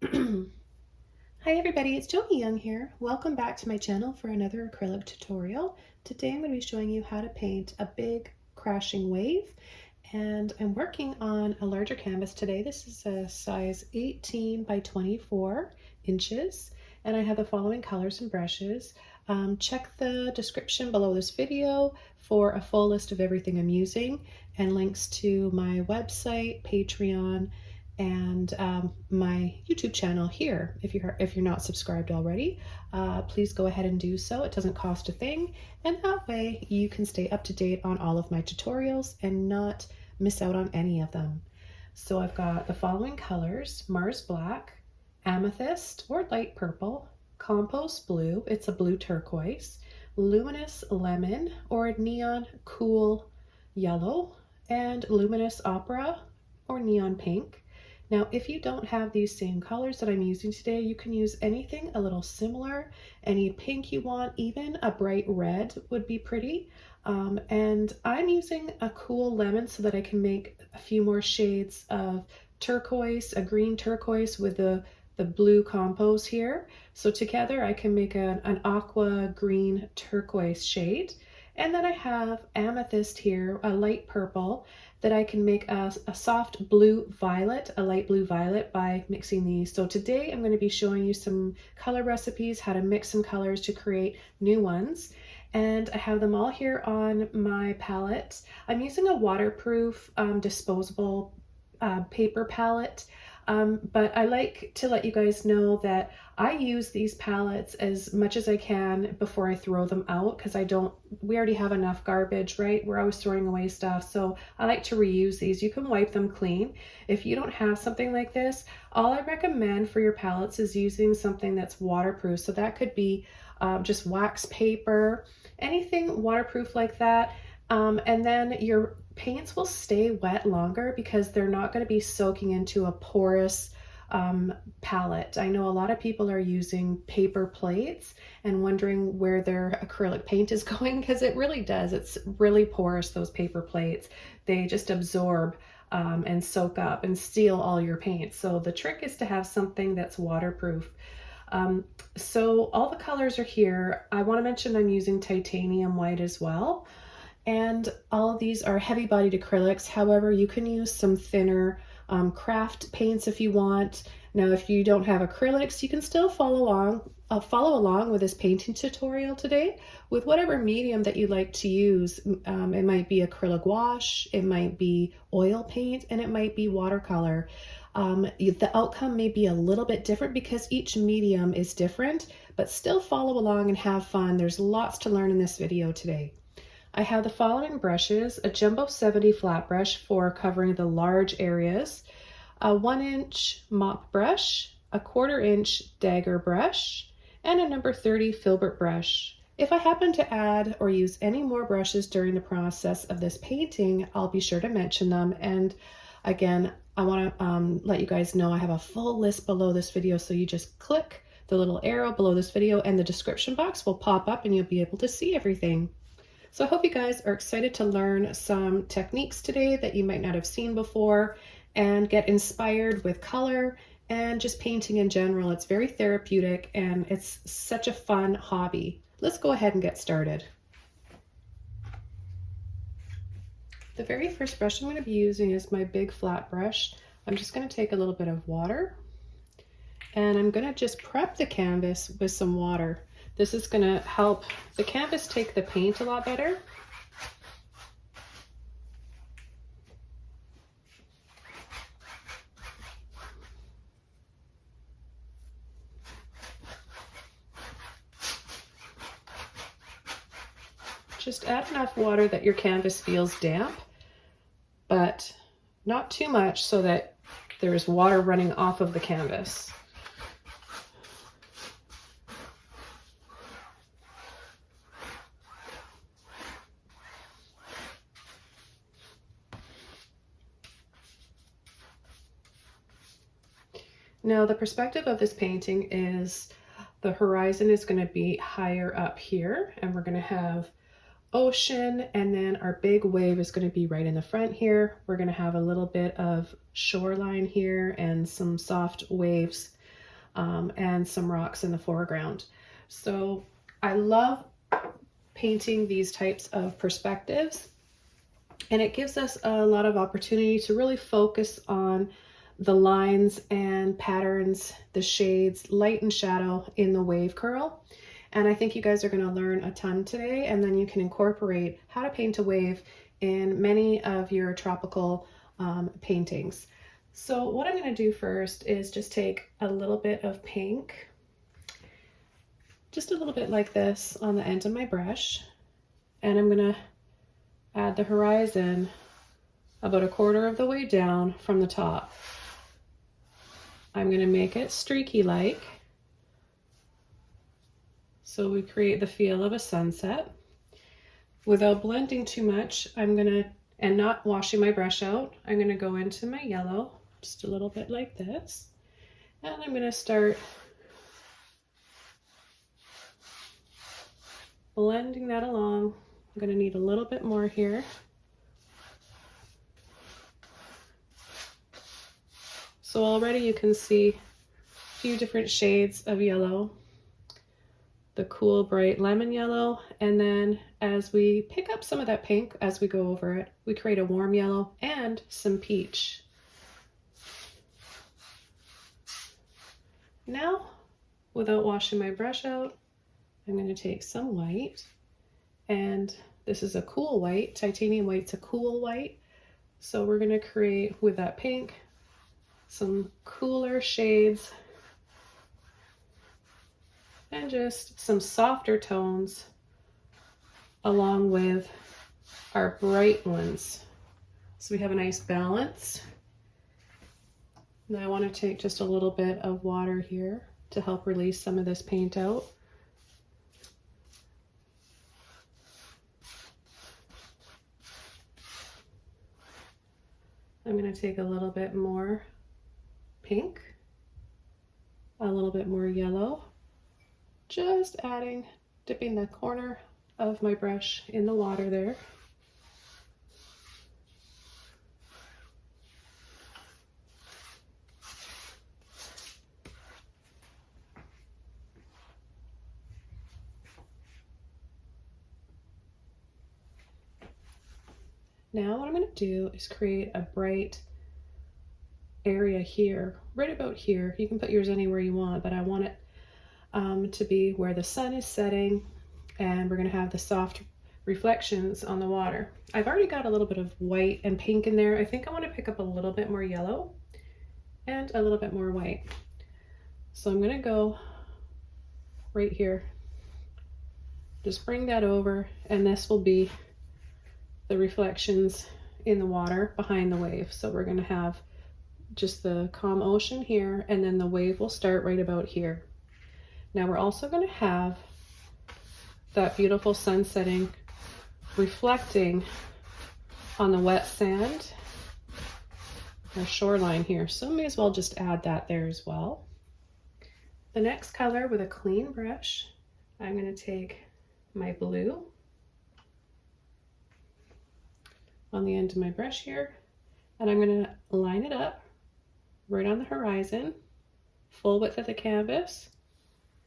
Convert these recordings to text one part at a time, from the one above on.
guys. Hi everybody, it's Joni Young here. Welcome back to my channel for another acrylic tutorial. Today I'm going to be showing you how to paint a big crashing wave, and I'm working on a larger canvas today. This is a size 18 by 24 inches, and I have the following colors and brushes. Check the description below this video for a full list of everything I'm using and links to my website, Patreon, and my YouTube channel here. If you're not subscribed already, please go ahead and do so. It doesn't cost a thing, and that way you can stay up to date on all of my tutorials and not miss out on any of them. So I've got the following colors: Mars Black, Amethyst or light purple, Compost Blue, it's a blue turquoise, Luminous Lemon or neon cool yellow, and Luminous Opera or neon pink. Now, if you don't have these same colors that I'm using today, you can use anything a little similar, any pink you want, even a bright red would be pretty. And I'm using a cool lemon so that I can make a few more shades of turquoise, a green turquoise with the blue compose here. So together I can make an aqua green turquoise shade. And then I have amethyst here, a light purple, that I can make a soft blue violet, a light blue violet, by mixing these. So today I'm going to be showing you some color recipes, how to mix some colors to create new ones. And I have them all here on my palette. I'm using a waterproof disposable paper palette. But I like to let you guys know that I use these palettes as much as I can before I throw them out, because we already have enough garbage, right? We're always throwing away stuff. So I like to reuse these. You can wipe them clean. If you don't have something like this, all I recommend for your palettes is using something that's waterproof. So that could be just wax paper, anything waterproof like that. And then your paints will stay wet longer because they're not going to be soaking into a porous palette. I know a lot of people are using paper plates and wondering where their acrylic paint is going, because it really does. It's really porous, those paper plates. They just absorb and soak up and steal all your paint. So the trick is to have something that's waterproof. So all the colors are here. I want to mention I'm using titanium white as well. And all of these are heavy bodied acrylics. However, you can use some thinner craft paints if you want. Now, if you don't have acrylics, you can still follow along with this painting tutorial today with whatever medium that you like to use. It might be acrylic gouache, it might be oil paint, and it might be watercolor. The outcome may be a little bit different because each medium is different, but still follow along and have fun. There's lots to learn in this video today. I have the following brushes: a Jumbo 70 flat brush for covering the large areas, a 1-inch mop brush, a 1/4 inch Dagger brush, and a number 30 filbert brush. If I happen to add or use any more brushes during the process of this painting, I'll be sure to mention them. And again, I want to let you guys know I have a full list below this video, so you just click the little arrow below this video and the description box will pop up and you'll be able to see everything. So I hope you guys are excited to learn some techniques today that you might not have seen before and get inspired with color and just painting in general. It's very therapeutic and it's such a fun hobby. Let's go ahead and get started. The very first brush I'm going to be using is my big flat brush. I'm just going to take a little bit of water and I'm going to just prep the canvas with some water. This is going to help the canvas take the paint a lot better. Just add enough water that your canvas feels damp, but not too much so that there's water running off of the canvas. Now, the perspective of this painting is the horizon is going to be higher up here, and we're going to have ocean, and then our big wave is going to be right in the front here. We're going to have a little bit of shoreline here and some soft waves and some rocks in the foreground. So I love painting these types of perspectives, and it gives us a lot of opportunity to really focus on the lines and patterns, the shades, light and shadow in the wave curl. And I think you guys are going to learn a ton today, and then you can incorporate how to paint a wave in many of your tropical paintings. So what I'm going to do first is just take a little bit of pink, just a little bit like this on the end of my brush, and I'm going to add the horizon about 1/4 of the way down from the top. I'm going to make it streaky like, so we create the feel of a sunset. Without blending too much, and not washing my brush out, I'm going to go into my yellow, just a little bit like this, and I'm going to start blending that along. I'm going to need a little bit more here. So already you can see a few different shades of yellow. The cool bright lemon yellow, and then as we pick up some of that pink as we go over it, we create a warm yellow and some peach. Now, without washing my brush out, I'm going to take some white, and this is a cool white. Titanium white's a cool white, so we're going to create with that pink some cooler shades and just some softer tones along with our bright ones. So we have a nice balance. Now I want to take just a little bit of water here to help release some of this paint out. I'm going to take a little bit more pink, a little bit more yellow, just dipping the corner of my brush in the water there. Now what I'm going to do is create a bright area here, right about here. You can put yours anywhere you want, but I want it to be where the sun is setting, and we're going to have the soft reflections on the water. I've already got a little bit of white and pink in there. I think I want to pick up a little bit more yellow and a little bit more white. So I'm going to go right here, just bring that over, and this will be the reflections in the water behind the wave. So we're going to have just the calm ocean here, and then the wave will start right about here. Now we're also going to have that beautiful sun setting reflecting on the wet sand, our shoreline here. So I may as well just add that there as well. The next color, with a clean brush, I'm going to take my blue on the end of my brush here, and I'm going to line it up right on the horizon, full width of the canvas,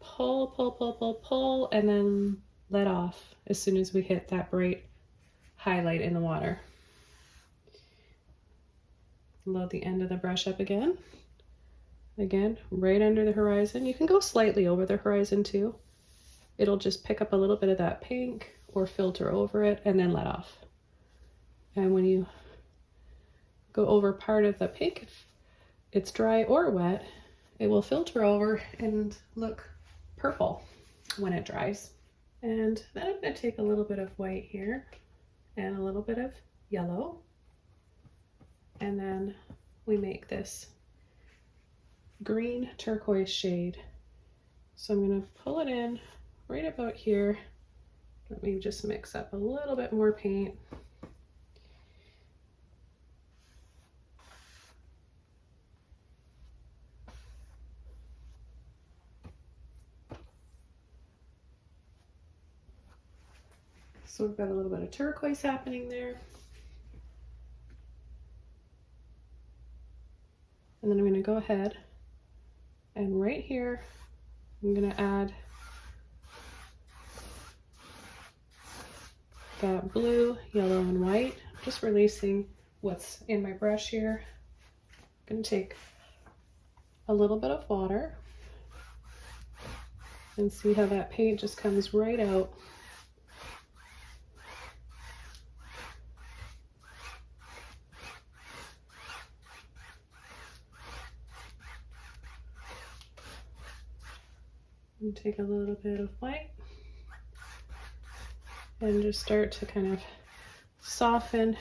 pull, pull, pull, pull, pull, and then let off as soon as we hit that bright highlight in the water. Load the end of the brush up again, right under the horizon. You can go slightly over the horizon too. It'll just pick up a little bit of that pink or filter over it, and then let off. And when you go over part of the pink, if it's dry or wet, it will filter over and look purple when it dries. And then I'm going to take a little bit of white here and a little bit of yellow, and then we make this green turquoise shade. So I'm going to pull it in right about here. Let me just mix up a little bit more paint. So we've got a little bit of turquoise happening there. And then I'm going to go ahead and right here, I'm going to add that blue, yellow, and white. Just releasing what's in my brush here. I'm going to take a little bit of water and see how that paint just comes right out. And take a little bit of white and just start to kind of soften,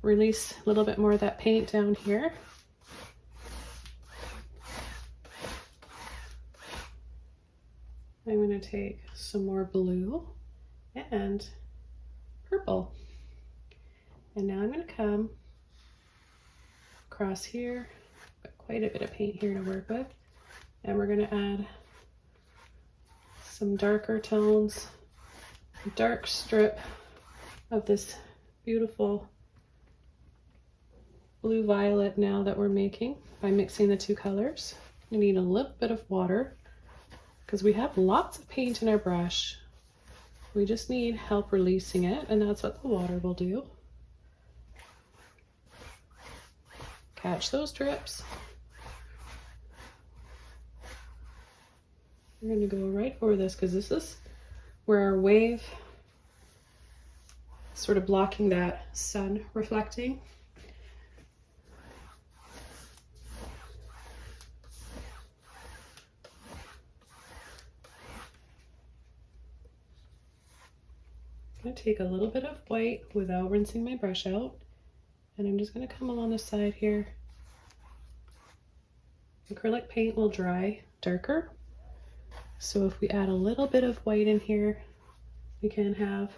release a little bit more of that paint down here. I'm going to take some more blue and purple. And now I'm going to come across here. Got quite a bit of paint here to work with. And we're going to add some darker tones, a dark strip of this beautiful blue violet now that we're making by mixing the two colors. You need a little bit of water because we have lots of paint in our brush. We just need help releasing it, and that's what the water will do. Catch those drips. We're going to go right over this because this is where our wave is sort of blocking that sun reflecting. I'm going to take a little bit of white without rinsing my brush out, and I'm just going to come along the side here. Acrylic paint will dry darker, so if we add a little bit of white in here, we can have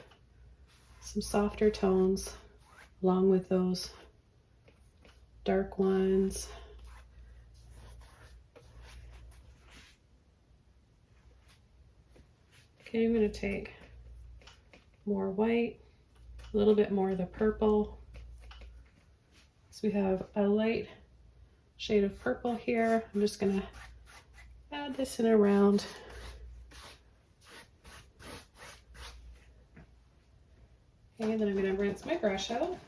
some softer tones along with those dark ones. Okay, I'm going to take more white, a little bit more of the purple. So we have a light shade of purple here. I'm just going to add this in around. Okay, then I'm going to rinse my brush out.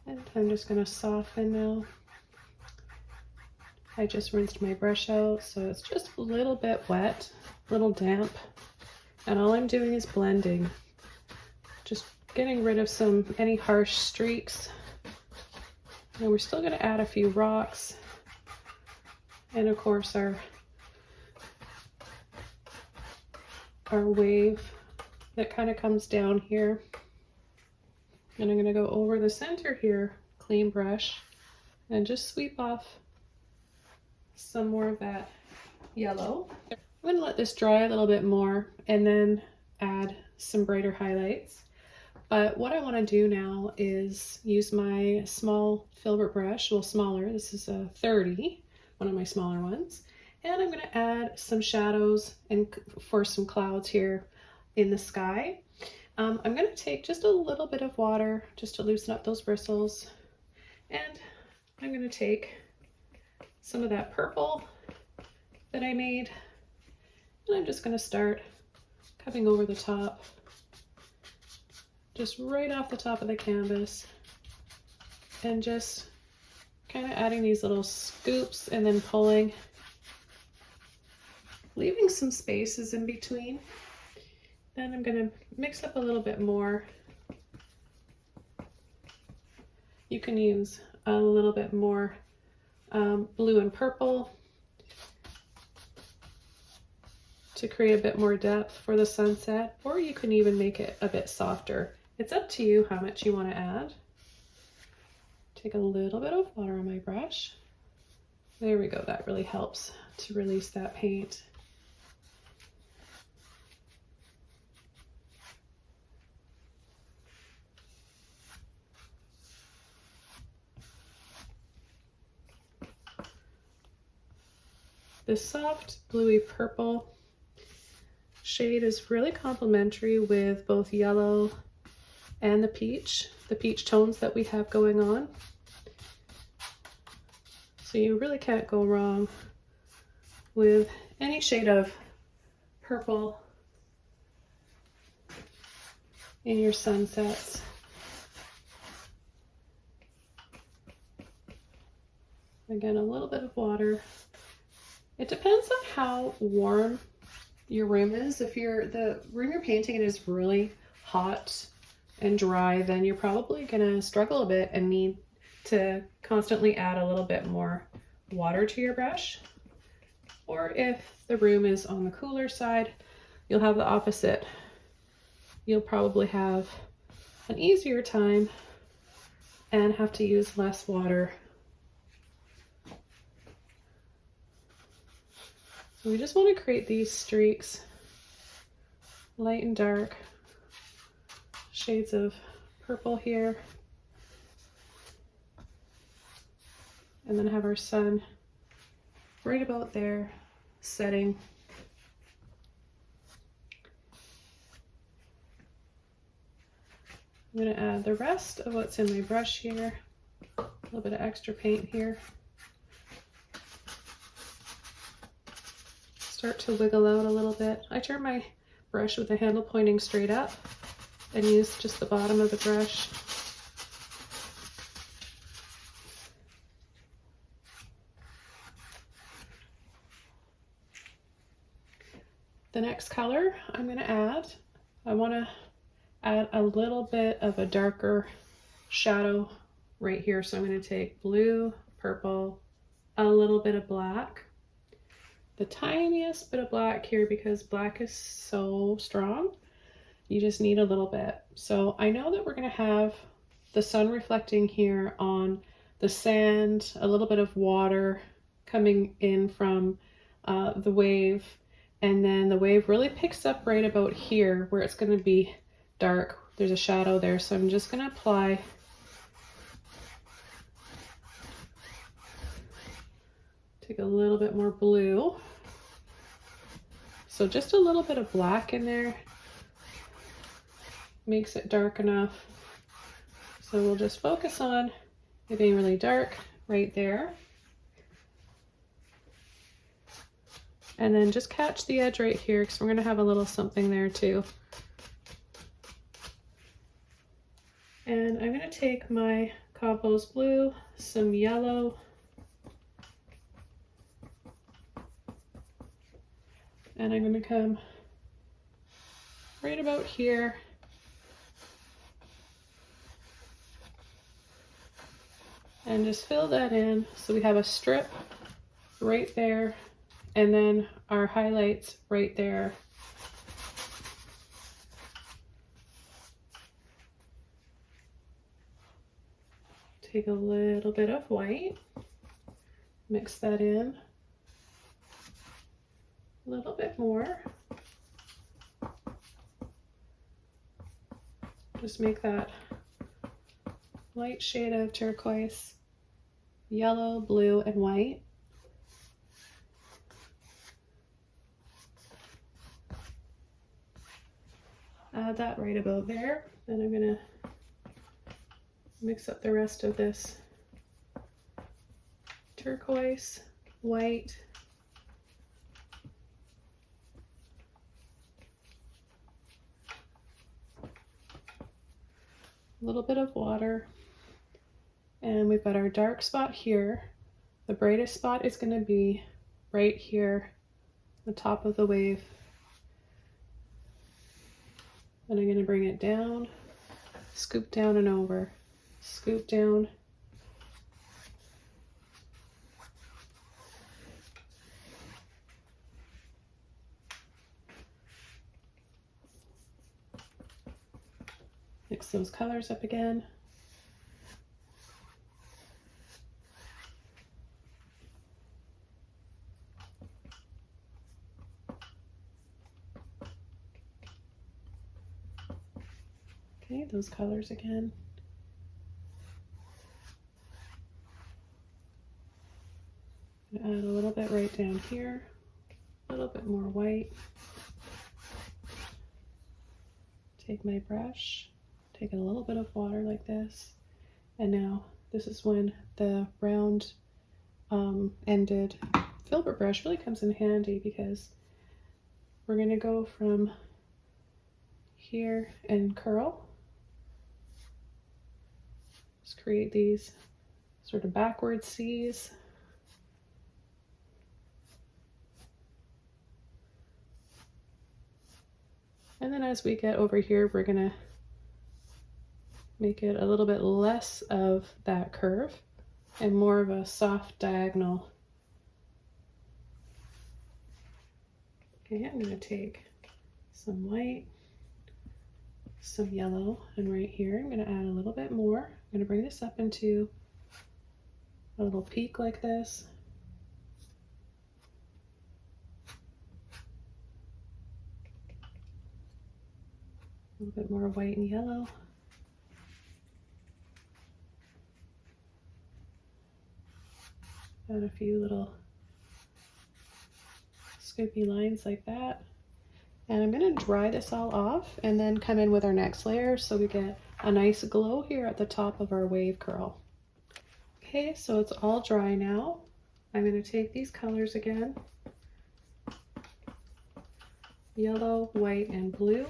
And I'm just going to soften now. I just rinsed my brush out, so it's just a little bit wet, a little damp. And all I'm doing is blending, just getting rid of any harsh streaks. And we're still going to add a few rocks, and of course our wave that kind of comes down here. And I'm going to go over the center here, clean brush, and just sweep off some more of that yellow. I'm going to let this dry a little bit more and then add some brighter highlights. But what I want to do now is use my small filbert brush, well smaller, this is a 30, one of my smaller ones. And I'm going to add some shadows and for some clouds here in the sky. I'm going to take just a little bit of water just to loosen up those bristles. And I'm going to take some of that purple that I made. And I'm just going to start coming over the top, just right off the top of the canvas, and just kind of adding these little scoops and then pulling, leaving some spaces in between. Then I'm going to mix up a little bit more. You can use a little bit more blue and purple to create a bit more depth for the sunset, or you can even make it a bit softer. It's up to you how much you want to add. Take a little bit of water on my brush. There we go, that really helps to release that paint. This soft bluey purple shade is really complementary with both yellow and the peach tones that we have going on. So you really can't go wrong with any shade of purple in your sunsets. Again, a little bit of water. It depends on how warm your room is. If the room you're painting it is really hot and dry, then you're probably gonna struggle a bit and need to constantly add a little bit more water to your brush. Or if the room is on the cooler side, you'll have the opposite. You'll probably have an easier time and have to use less water. So we just want to create these streaks, light and dark, shades of purple here. And then have our sun right about there, setting. I'm going to add the rest of what's in my brush here, a little bit of extra paint here. Start to wiggle out a little bit. I turn my brush with the handle pointing straight up and use just the bottom of the brush. The next color I'm going to add, I want to add a little bit of a darker shadow right here. So I'm going to take blue, purple, a little bit of black, the tiniest bit of black here because black is so strong. You just need a little bit. So I know that we're going to have the sun reflecting here on the sand, a little bit of water coming in from the wave. And then the wave really picks up right about here where it's going to be dark. There's a shadow there. So I'm just going to apply take a little bit more blue. So just a little bit of black in there makes it dark enough. So we'll just focus on it being really dark right there. And then just catch the edge right here because we're going to have a little something there too. And I'm going to take my compost blue, some yellow, and I'm going to come right about here and just fill that in so we have a strip right there and then our highlights right there. Take a little bit of white, mix that in, a little bit more. Just make that light shade of turquoise, yellow, blue, and white. Add that right about there. Then I'm gonna mix up the rest of this turquoise, white, a little bit of water, and we've got our dark spot here. The brightest spot is going to be right here, the top of the wave. And I'm going to bring it down, scoop down and over, scoop down, mix those colors up again. Okay, those colors again. Add a little bit right down here, a little bit more white. take my brush, take a little bit of water like this, and now this is when the round ended filbert brush really comes in handy, because we're going to go from here and curl. Just create these sort of backward C's. And then as we get over here, we're going to make it a little bit less of that curve and more of a soft diagonal. Okay, I'm going to take some white, some yellow, and right here I'm going to add a little bit more. I'm going to bring this up into a little peak like this. A little bit more white and yellow. Add a few little scoopy lines like that. And I'm going to dry this all off and then come in with our next layer so we get a nice glow here at the top of our wave curl. Okay, so it's all dry now. I'm going to take these colors again, yellow, white, and blue.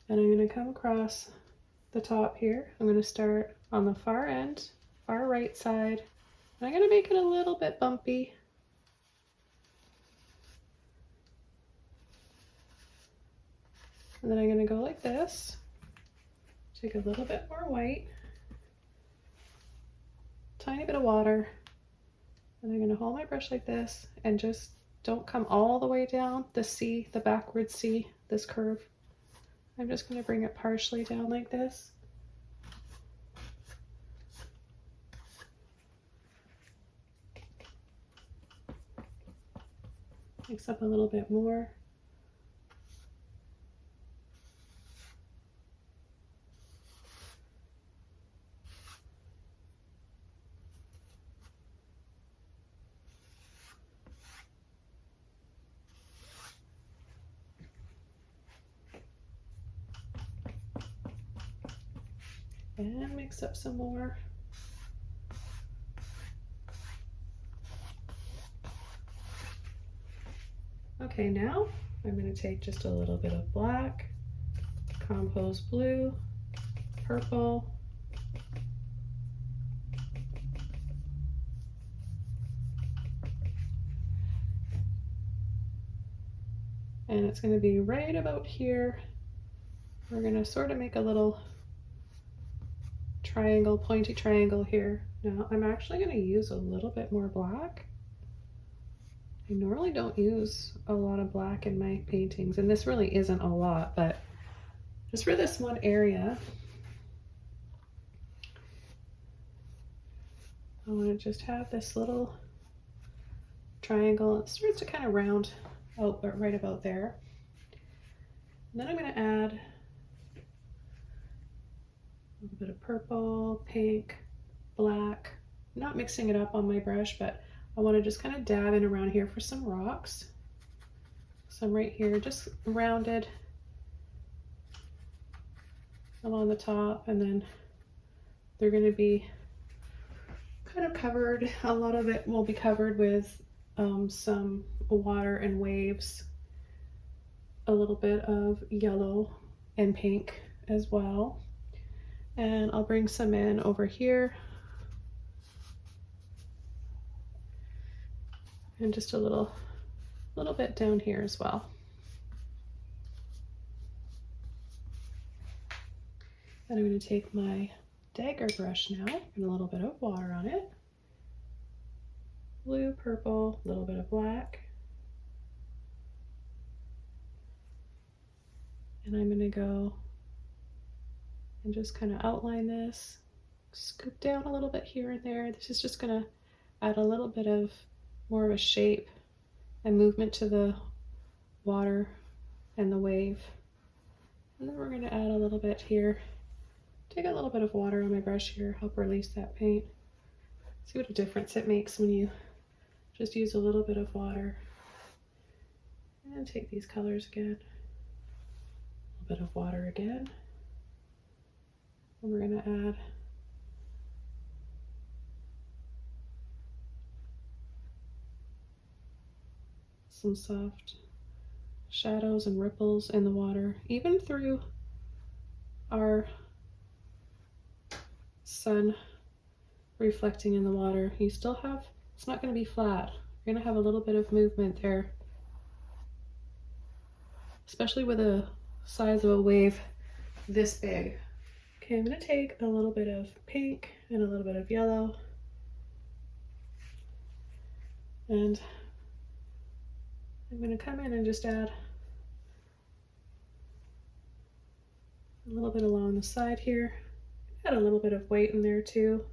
And I'm going to come across the top here. I'm going to start on the far end, far right side. And I'm going to make it a little bit bumpy. And then I'm going to go like this, take a little bit more white, tiny bit of water, and I'm going to hold my brush like this and just don't come all the way down the C, the backward C, this curve. I'm just going to bring it partially down like this. Mix up a little bit more. And mix up some more. Okay, now I'm going to take just a little bit of black, composed blue, purple, and it's going to be right about here. We're going to sort of make a little triangle, pointy triangle here. Now I'm actually going to use a little bit more black. I normally don't use a lot of black in my paintings, and this really isn't a lot, but just for this one area, I want to just have this little triangle. It starts to kind of round out, but right about there. And then I'm going to add a little bit of purple, pink, black. I'm not mixing it up on my brush, but I want to just kind of dab in around here for some rocks. Some right here, just rounded along the top, and then they're going to be kind of covered. A lot of it will be covered with some water and waves, a little bit of yellow and pink as well. And I'll bring some in over here. And just a little bit down here as well. And I'm going to take my Dagger brush now and a little bit of water on it. Blue, purple, a little bit of black. And I'm going to go and just kind of outline this, scoop down a little bit here and there. This is just going to add a little bit of more of a shape and movement to the water and the wave. And then we're going to add a little bit here. Take a little bit of water on my brush here, help release that paint. See what a difference it makes when you just use a little bit of water. And take these colors again. A bit of water again. And we're going to add some soft shadows and ripples in the water, even through our sun reflecting in the water. You still have, it's not going to be flat. You're going to have a little bit of movement there, especially with a size of a wave this big. Okay, I'm going to take a little bit of pink and a little bit of yellow, and I'm going to come in and just add a little bit along the side here. Add a little bit of white in there too.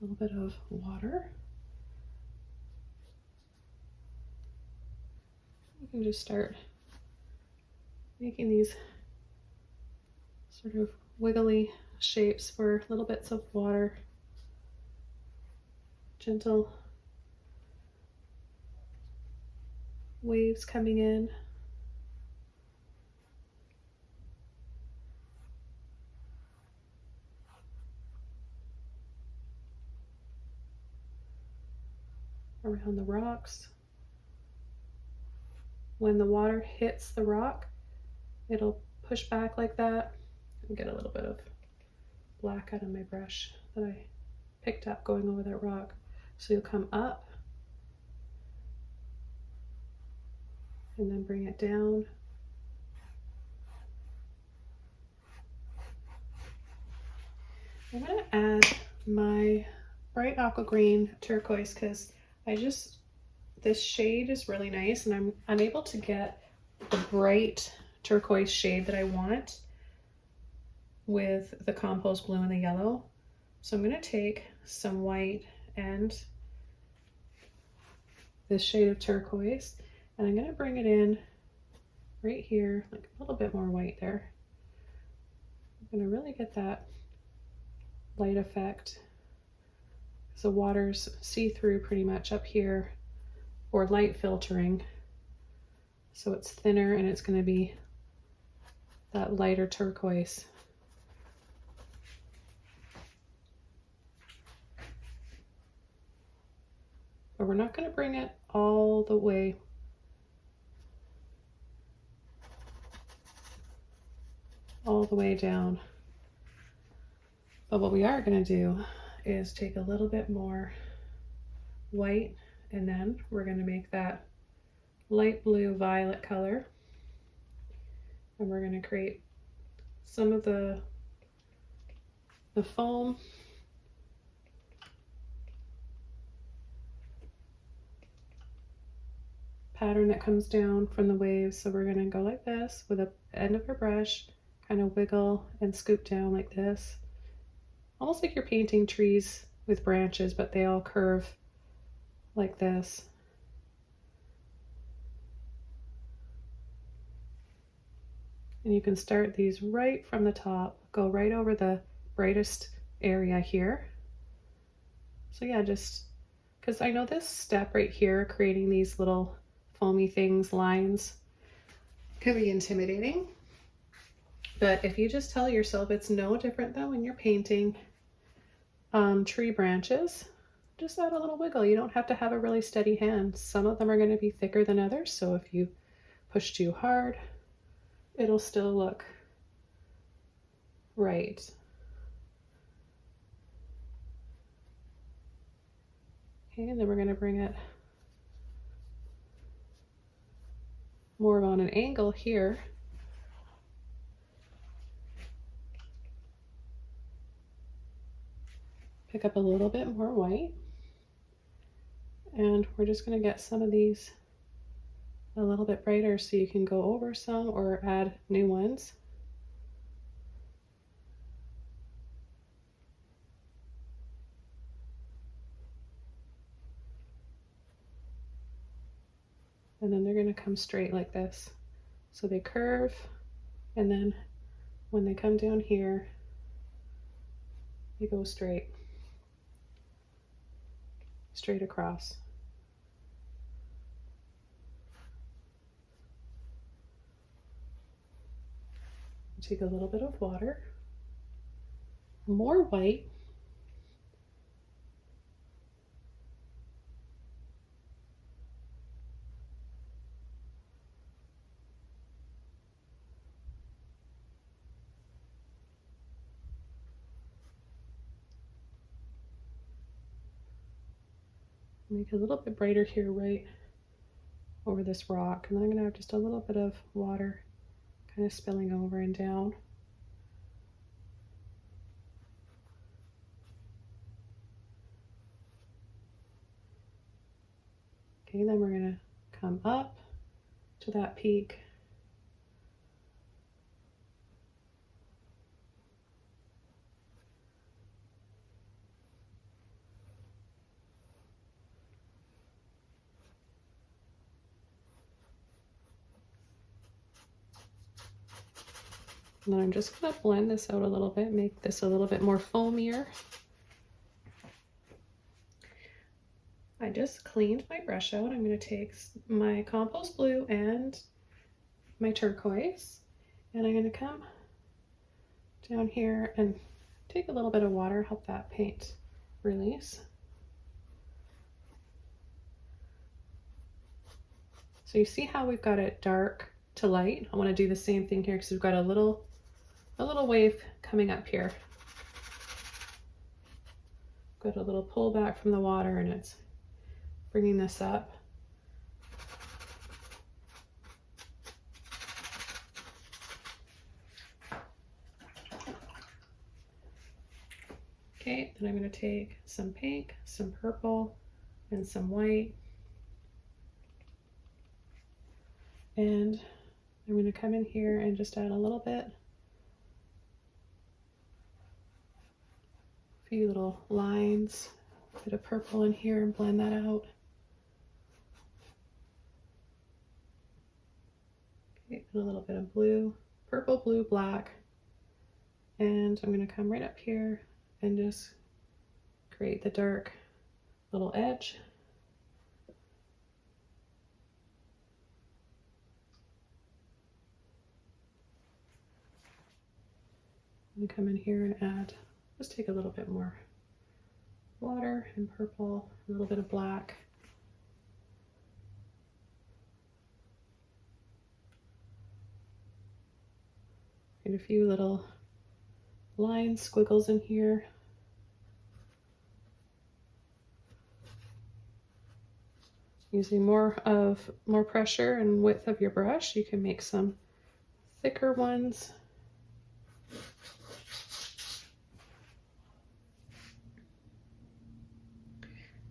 A little bit of water. You can just start making these sort of wiggly shapes for little bits of water. Gentle waves coming in. Around the rocks. When the water hits the rock, it'll push back like that. And get a little bit of black out of my brush that I picked up going over that rock. So you'll come up and then bring it down. I'm going to add my bright aqua green turquoise because this shade is really nice, and I'm able to get the bright turquoise shade that I want with the compost blue and the yellow. So I'm going to take some white and this shade of turquoise, and I'm going to bring it in right here, like a little bit more white there. I'm going to really get that light effect. So water's see-through pretty much up here, or light filtering. So it's thinner and it's going to be that lighter turquoise. But we're not going to bring it all the way down. But what we are going to do is take a little bit more white, and then we're going to make that light blue violet color, and we're going to create some of the foam pattern that comes down from the waves. So we're going to go like this with the end of our brush, kind of wiggle and scoop down like this, almost like you're painting trees with branches, but they all curve like this. And you can start these right from the top, go right over the brightest area here. So yeah, just because I know this step right here, creating these little foamy things, lines, can be intimidating. But if you just tell yourself it's no different than when you're painting tree branches, just add a little wiggle. You don't have to have a really steady hand. Some of them are going to be thicker than others, so if you push too hard, it'll still look right. Okay, and then we're going to bring it more on an angle here. Pick up a little bit more white, and we're just going to get some of these a little bit brighter so you can go over some or add new ones. And then they're going to come straight like this. So they curve, and then when they come down here, they go straight across. Take a little bit of water, more white, make it a little bit brighter here right over this rock, and then I'm going to have just a little bit of water kind of spilling over and down. Okay, then we're going to come up to that peak. And then I'm just going to blend this out a little bit, make this a little bit more foamier. I just cleaned my brush out. I'm going to take my compost blue and my turquoise, and I'm going to come down here and take a little bit of water, help that paint release. So you see how we've got it dark to light? I want to do the same thing here because we've got a little wave coming up here. Got a little pullback from the water, and it's bringing this up. Okay, then I'm going to take some pink, some purple, and some white. And I'm going to come in here and just add a little bit, a few little lines, a bit of purple in here, and blend that out. Okay, and a little bit of blue, purple, blue, black. And I'm going to come right up here and just create the dark little edge. And come in here and add, just take a little bit more water and purple, a little bit of black. And a few little lines, squiggles in here. Using more pressure and width of your brush, you can make some thicker ones.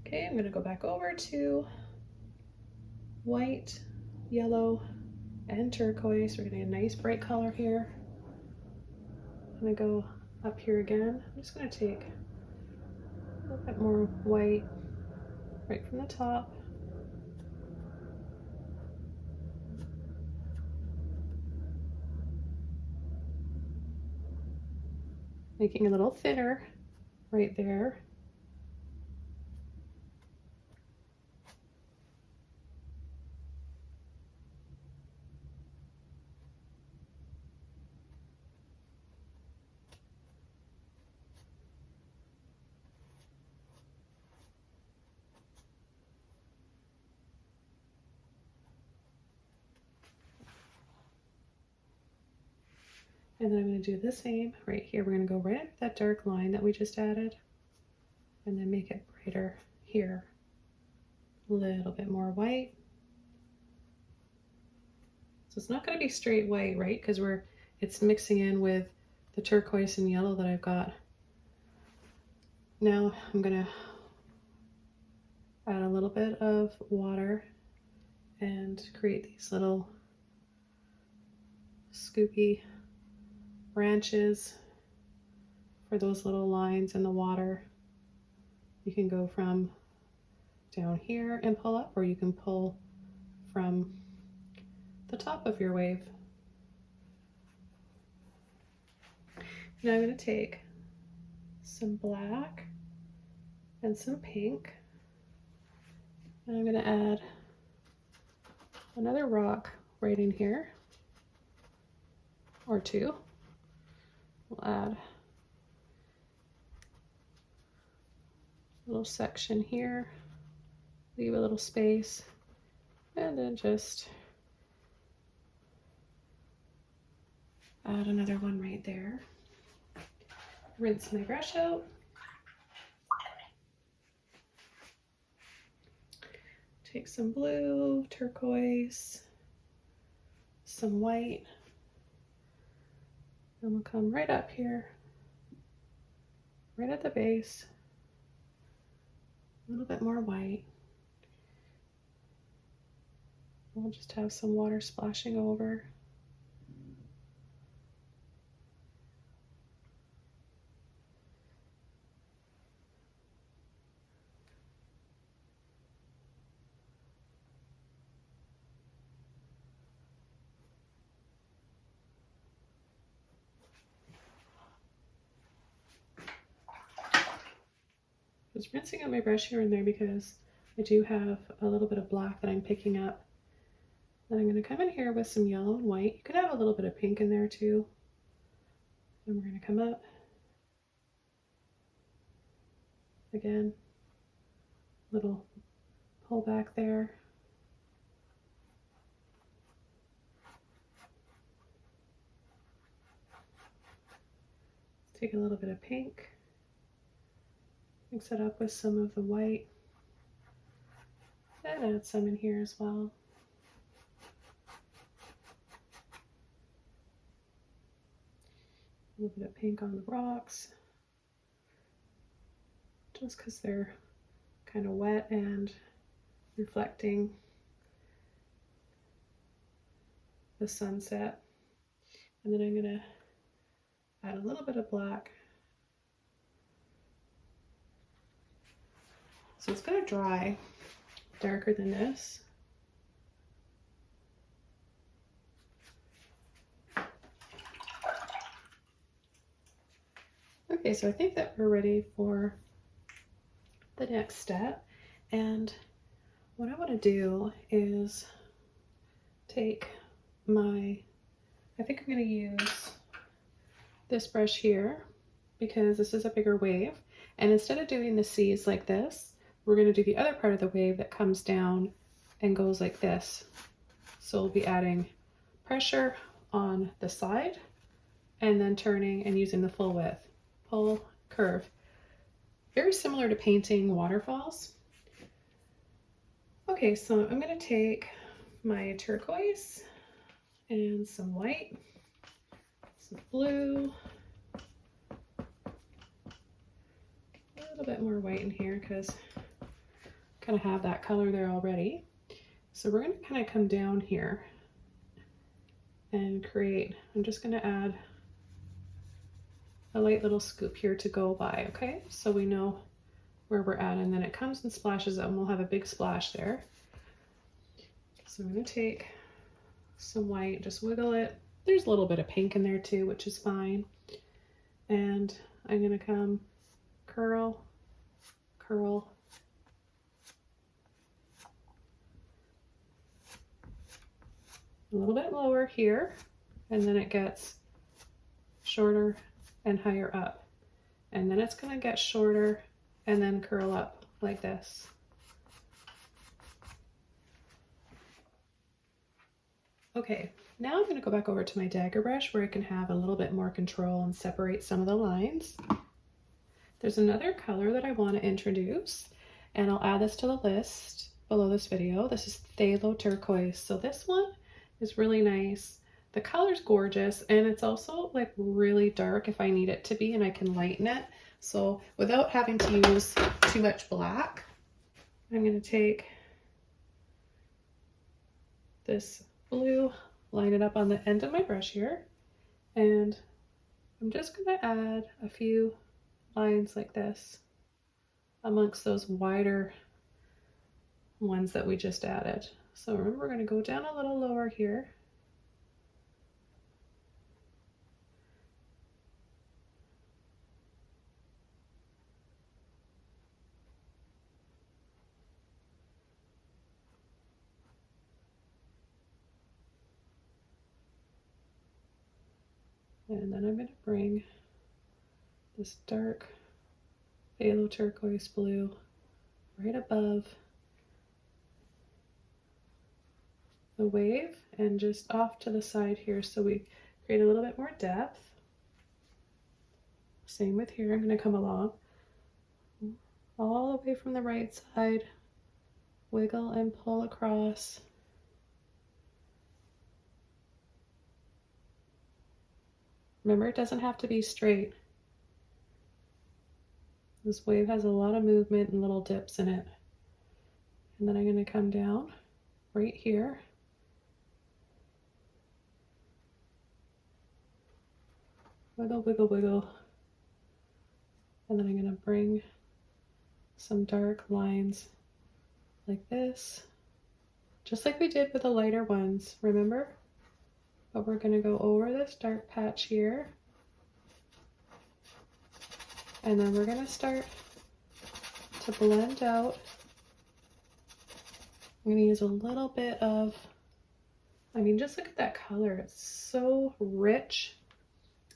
Okay, I'm going to go back over to white, yellow, and turquoise. We're getting a nice bright color here. I'm going to go up here again. I'm just going to take a little bit more white right from the top. Making a little thinner right there. And then I'm going to do the same right here. We're going to go right under that dark line that we just added, and then make it brighter here. A little bit more white. So it's not going to be straight white, right? Because it's mixing in with the turquoise and yellow that I've got. Now I'm going to add a little bit of water and create these little scoopy branches for those little lines in the water. You can go from down here and pull up, or you can pull from the top of your wave. Now I'm going to take some black and some pink, and I'm going to add another rock right in here, or two. We'll add a little section here, leave a little space, and then just add another one right there. Rinse my brush out. Take some blue, turquoise, some white, and we'll come right up here, right at the base, a little bit more white. We'll just have some water splashing over. Just rinsing out my brush here and there because I do have a little bit of black that I'm picking up. Then I'm going to come in here with some yellow and white. You could have a little bit of pink in there too. And we're going to come up. Again, little pull back there. Take a little bit of pink. Mix it up with some of the white. And add some in here as well. A little bit of pink on the rocks, just because they're kind of wet and reflecting the sunset. And then I'm going to add a little bit of black. So it's going to dry darker than this. Okay, so I think that we're ready for the next step. And what I want to do is take my, I think I'm going to use this brush here because this is a bigger wave. And instead of doing the C's like this, we're going to do the other part of the wave that comes down and goes like this. So we'll be adding pressure on the side and then turning and using the full width. Pull, curve. Very similar to painting waterfalls. Okay, so I'm going to take my turquoise and some white, some blue, a little bit more white in here because I kind of have that color there already. So we're going to kind of come down here and create, I'm just going to add a light little scoop here to go by, okay? So we know where we're at, and then it comes and splashes up and we'll have a big splash there. So I'm going to take some white, just wiggle it. There's a little bit of pink in there too, which is fine. And I'm going to come curl, curl, a little bit lower here, and then it gets shorter and higher up. And then it's going to get shorter and then curl up like this. Okay, now I'm going to go back over to my Dagger brush where I can have a little bit more control and separate some of the lines. There's another color that I want to introduce, and I'll add this to the list below this video. This is Phthalo Turquoise. So this one is really nice. The color's gorgeous, and it's also like really dark if I need it to be, and I can lighten it. So without having to use too much black, I'm going to take this blue, line it up on the end of my brush here, and I'm just going to add a few lines like this amongst those wider ones that we just added. So remember, we're going to go down a little lower here. And then I'm going to bring this dark phthalo turquoise blue right above the wave and just off to the side here so we create a little bit more depth. Same with here. I'm going to come along all the way from the right side, wiggle and pull across. Remember, it doesn't have to be straight. This wave has a lot of movement and little dips in it. And then I'm going to come down right here. Wiggle, wiggle, wiggle. And then I'm going to bring some dark lines like this, just like we did with the lighter ones, remember? But we're going to go over this dark patch here. And then we're going to start to blend out. I'm going to use a little bit of, I mean, just look at that color. It's so rich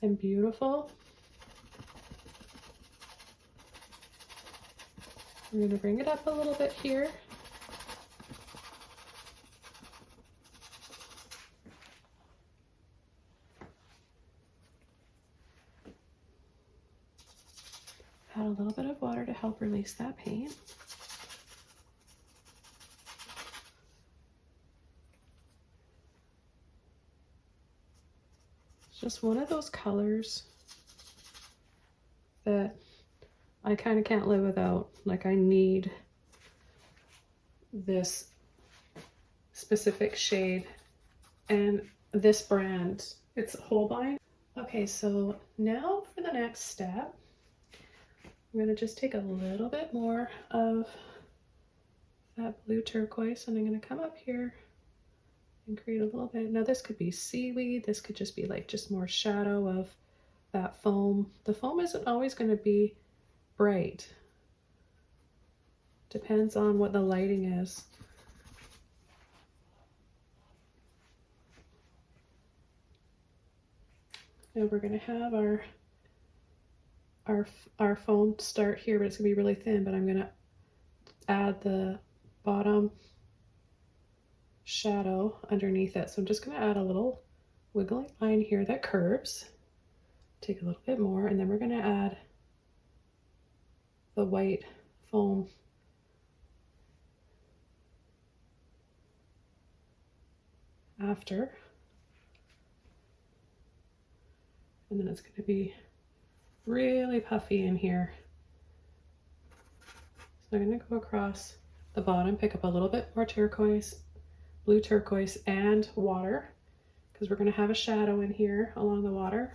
and beautiful. I'm going to bring it up a little bit here. Add a little bit of water to help release that paint. It's just one of those colors that I kind of can't live without. Like, I need this specific shade, and this brand, it's Holbein. Okay, so now for the next step, I'm going to just take a little bit more of that blue turquoise, and I'm going to come up here and create a little bit. Now this could be seaweed, this could just be like just more shadow of that foam. The foam isn't always going to be bright. Depends on what the lighting is. Now we're going to have our foam start here, but it's going to be really thin, but I'm going to add the bottom shadow underneath it. So I'm just going to add a little wiggly line here that curves. Take a little bit more, and then we're going to add the white foam after. And then it's going to be really puffy in here. So I'm going to go across the bottom, pick up a little bit more turquoise, blue turquoise, and water, because we're going to have a shadow in here along the water.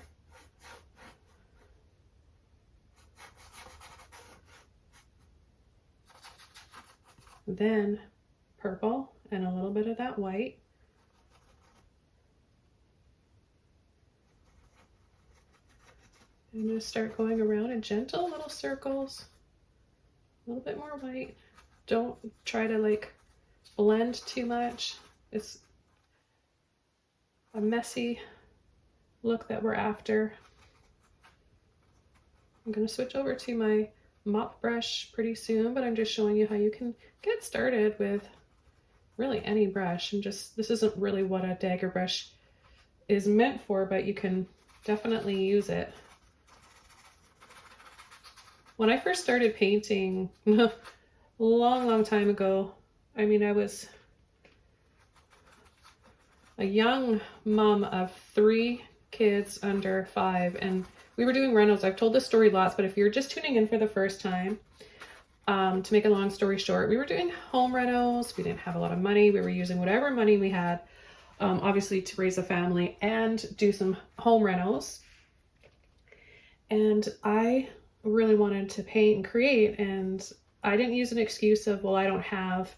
Then purple and a little bit of that white. I'm going to start going around in gentle little circles, a little bit more white. Don't try to like blend too much. It's a messy look that we're after. I'm going to switch over to my mop brush pretty soon, but I'm just showing you how you can get started with really any brush. And just, this isn't really what a dagger brush is meant for, but you can definitely use it. When I first started painting a long time ago, I mean, I was a young mom of 3 kids under 5, and we were doing renos. I've told this story lots, but if you're just tuning in for the first time, to make a long story short, we were doing home renos. We didn't have a lot of money. We were using whatever money we had, obviously to raise a family and do some home renos. And I really wanted to paint and create, and I didn't use an excuse of, well, I don't have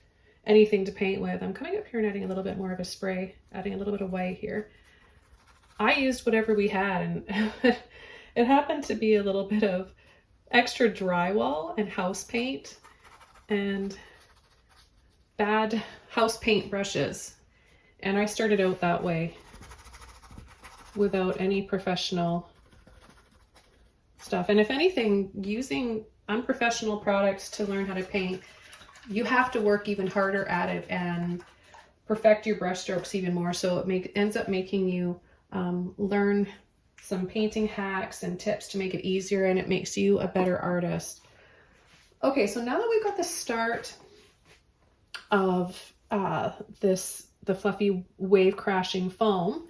anything to paint with. I'm coming up here and adding a little bit more of a spray, adding a little bit of white here. I used whatever we had, and it happened to be a little bit of extra drywall and house paint and bad house paint brushes. And I started out that way. without any professional stuff. And if anything, using unprofessional products to learn how to paint, you have to work even harder at it and perfect your brush strokes even more. So it ends up making you learn some painting hacks and tips to make it easier, and it makes you a better artist. Okay, so now that we've got the start of the fluffy wave crashing foam,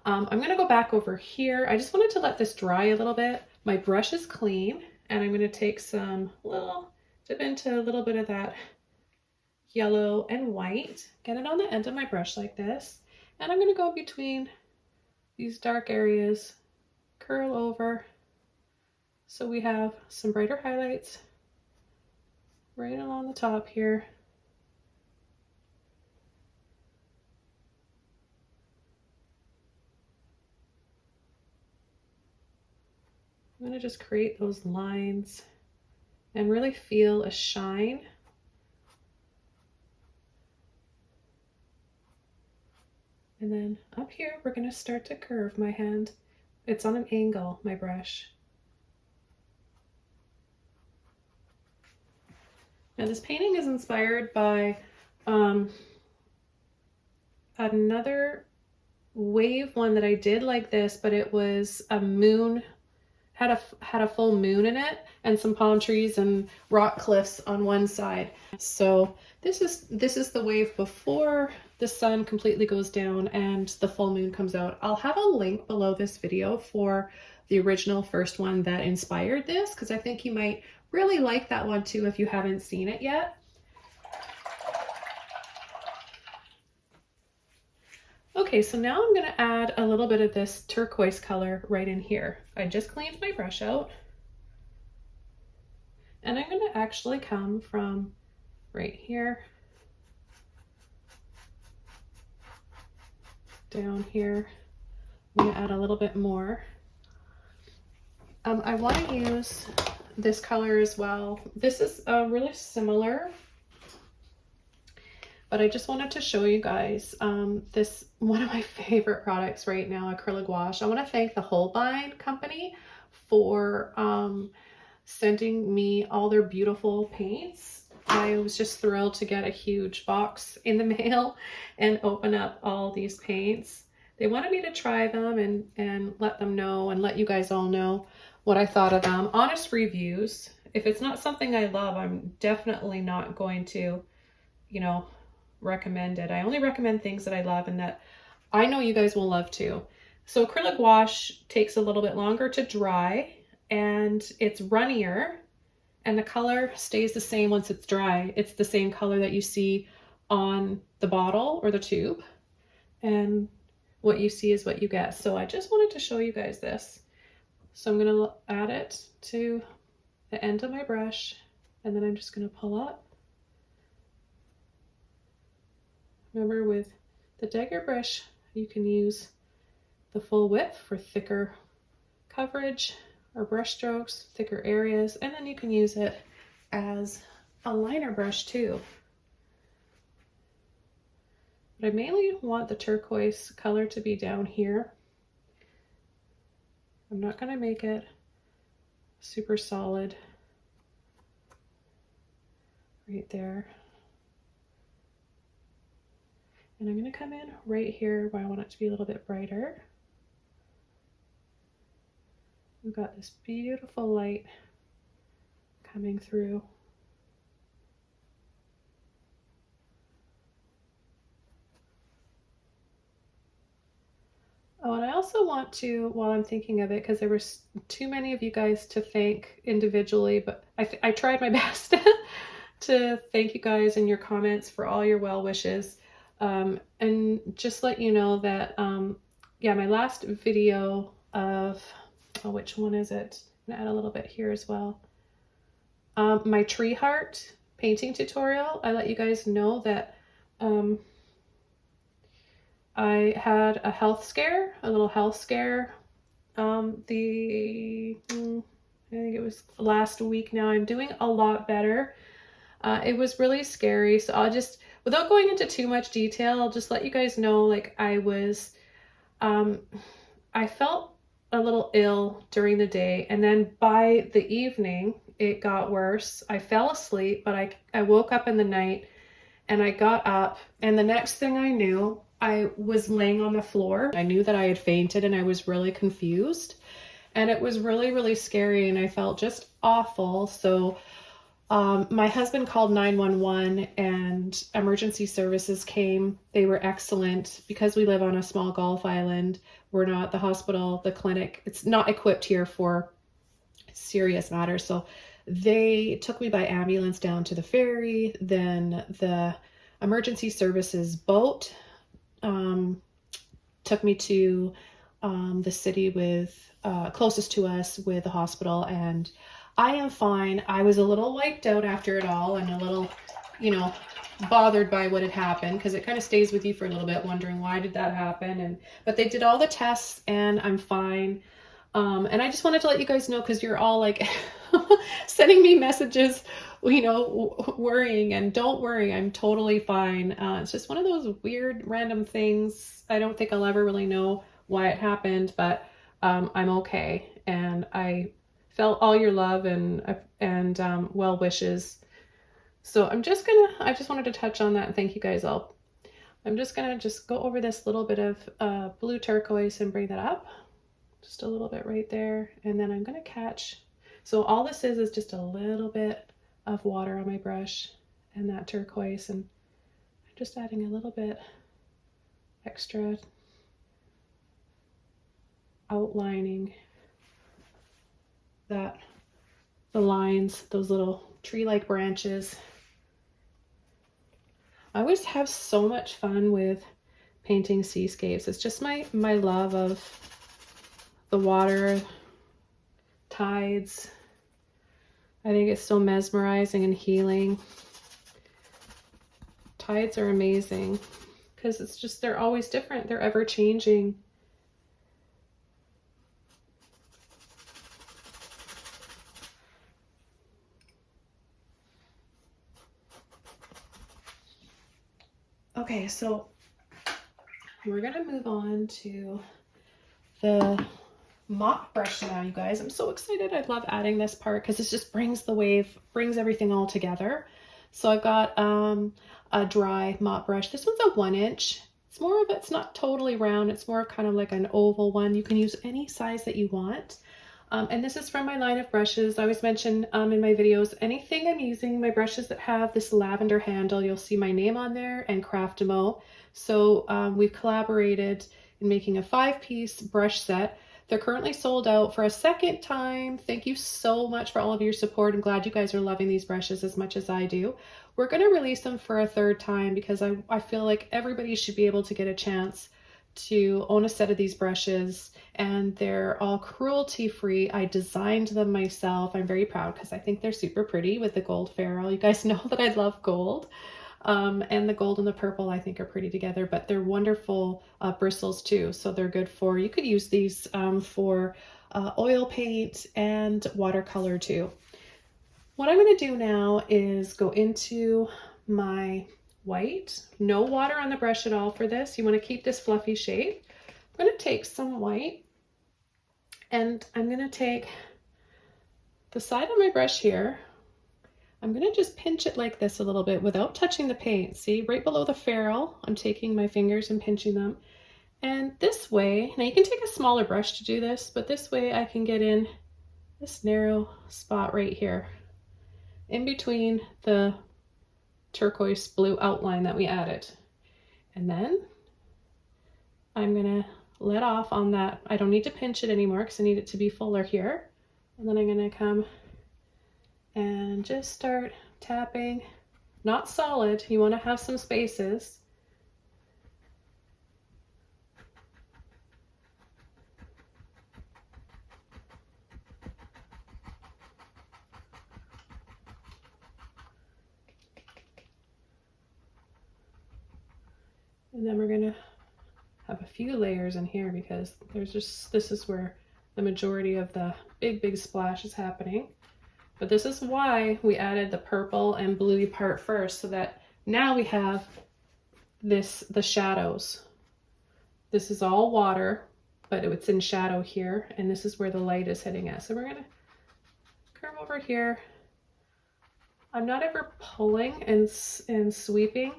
I'm gonna go back over here. I just wanted to let this dry a little bit. My brush is clean, and I'm gonna take dip into a little bit of that yellow and white, get it on the end of my brush like this, and I'm gonna go between these dark areas, curl over, so we have some brighter highlights right along the top here. I'm gonna just create those lines and really feel a shine. And then up here, we're gonna start to curve my hand. It's on an angle, my brush. Now this painting is inspired by another wave one that I did like this, but it was a moon, had a full moon in it, and some palm trees and rock cliffs on one side. So this is the wave before the sun completely goes down and the full moon comes out. I'll have a link below this video for the original first one that inspired this, because I think you might really like that one too if you haven't seen it yet. Okay, so now I'm going to add a little bit of this turquoise color right in here. I just cleaned my brush out, and I'm going to actually come from right here down here. I'm going to add a little bit more. I want to use this color as well. This is really similar, but I just wanted to show you guys this one of my favorite products right now, Acrylic Gouache. I want to thank the Holbein company for sending me all their beautiful paints. I was just thrilled to get a huge box in the mail and open up all these paints. They wanted me to try them and let them know and let you guys all know what I thought of them. Honest reviews. If it's not something I love, I'm definitely not going to, you know, recommend it. I only recommend things that I love and that I know you guys will love too. So acrylic gouache takes a little bit longer to dry, and it's runnier, and the color stays the same once it's dry. It's the same color that you see on the bottle or the tube, and what you see is what you get. So I just wanted to show you guys this. So I'm going to add it to the end of my brush, and then I'm just going to pull up. Remember, with the Dagger brush, you can use the full width for thicker coverage or brush strokes, thicker areas, and then you can use it as a liner brush too. But I mainly want the turquoise color to be down here. I'm not going to make it super solid right there. And I'm going to come in right here where I want it to be a little bit brighter. We've got this beautiful light coming through. Oh, and I also want to, while I'm thinking of it, because there were too many of you guys to thank individually, but I tried my best to thank you guys in your comments for all your well wishes. And just let you know that, yeah, my last video of, oh, which one is it? I'm gonna add a little bit here as well. My tree heart painting tutorial, I let you guys know that I had a health scare, a little health scare. I think it was last week now. I'm doing a lot better. It was really scary, so I'll just, without going into too much detail, I'll just let you guys know, like, I was I felt a little ill during the day, and then by the evening it got worse. I fell asleep, but I woke up in the night and I got up, and the next thing I knew, I was laying on the floor. I knew that I had fainted and I was really confused, and it was really, really scary, and I felt just awful. So my husband called 911 and emergency services came. They were excellent. Because we live on a small Gulf island, we're not the hospital, the clinic, it's not equipped here for serious matters. So they took me by ambulance down to the ferry. Then the emergency services boat took me to the city with closest to us with the hospital, and I am fine. I was a little wiped out after it all and a little, you know, bothered by what had happened, because it kind of stays with you for a little bit, wondering why did that happen. But they did all the tests and I'm fine. And I just wanted to let you guys know, because you're all like sending me messages, you know, worrying, and don't worry, I'm totally fine. It's just one of those weird random things. I don't think I'll ever really know why it happened, but I'm okay, and I felt all your love and well wishes. So I just wanted to touch on that and thank you guys all. I'm just gonna go over this little bit of blue turquoise and bring that up just a little bit right there, and then I'm gonna catch. So all this is just a little bit of water on my brush and that turquoise, and I'm just adding a little bit extra outlining that, the lines, those little tree-like branches. I always have so much fun with painting seascapes. It's just my love of the water, tides. I think it's so mesmerizing and healing. Tides are amazing because it's just, they're always different. They're ever changing. Okay, so we're gonna move on to the mop brush now, you guys. I'm so excited. I love adding this part because it just brings the wave, brings everything all together. So I've got a dry mop brush. This one's a 1-inch. It's more of, it's not totally round. It's more kind of like an oval one. You can use any size that you want. And this is from my line of brushes. I always mention in my videos, anything I'm using, my brushes that have this lavender handle, you'll see my name on there and Craftimo. So we've collaborated in making a 5-piece brush set. They're currently sold out for a second time. Thank you so much for all of your support. I'm glad you guys are loving these brushes as much as I do. We're going to release them for a 3rd time because I feel like everybody should be able to get a chance to own a set of these brushes, and they're all cruelty-free. I designed them myself. I'm very proud because I think they're super pretty with the gold ferrule. You guys know that I love gold. And the gold and the purple I think are pretty together, but they're wonderful bristles too. So they're good for, you could use these for oil paint and watercolor too. What I'm going to do now is go into my white. No water on the brush at all for this. You want to keep this fluffy shape. I'm going to take some white, and I'm going to take the side of my brush here. I'm going to just pinch it like this a little bit without touching the paint. See, right below the ferrule, I'm taking my fingers and pinching them. And this way, now you can take a smaller brush to do this, but this way I can get in this narrow spot right here, in between the turquoise blue outline that we added. And then I'm going to let off on that. I don't need to pinch it anymore because I need it to be fuller here. And then I'm going to come and just start tapping. Not solid, you want to have some spaces. And then we're going to have a few layers in here because there's just, this is where the majority of the big splash is happening. But this is why we added the purple and bluey part first, so that now we have this, the shadows. This is all water, but it's in shadow here, and this is where the light is hitting us. So we're gonna come over here. I'm not ever pulling and sweeping.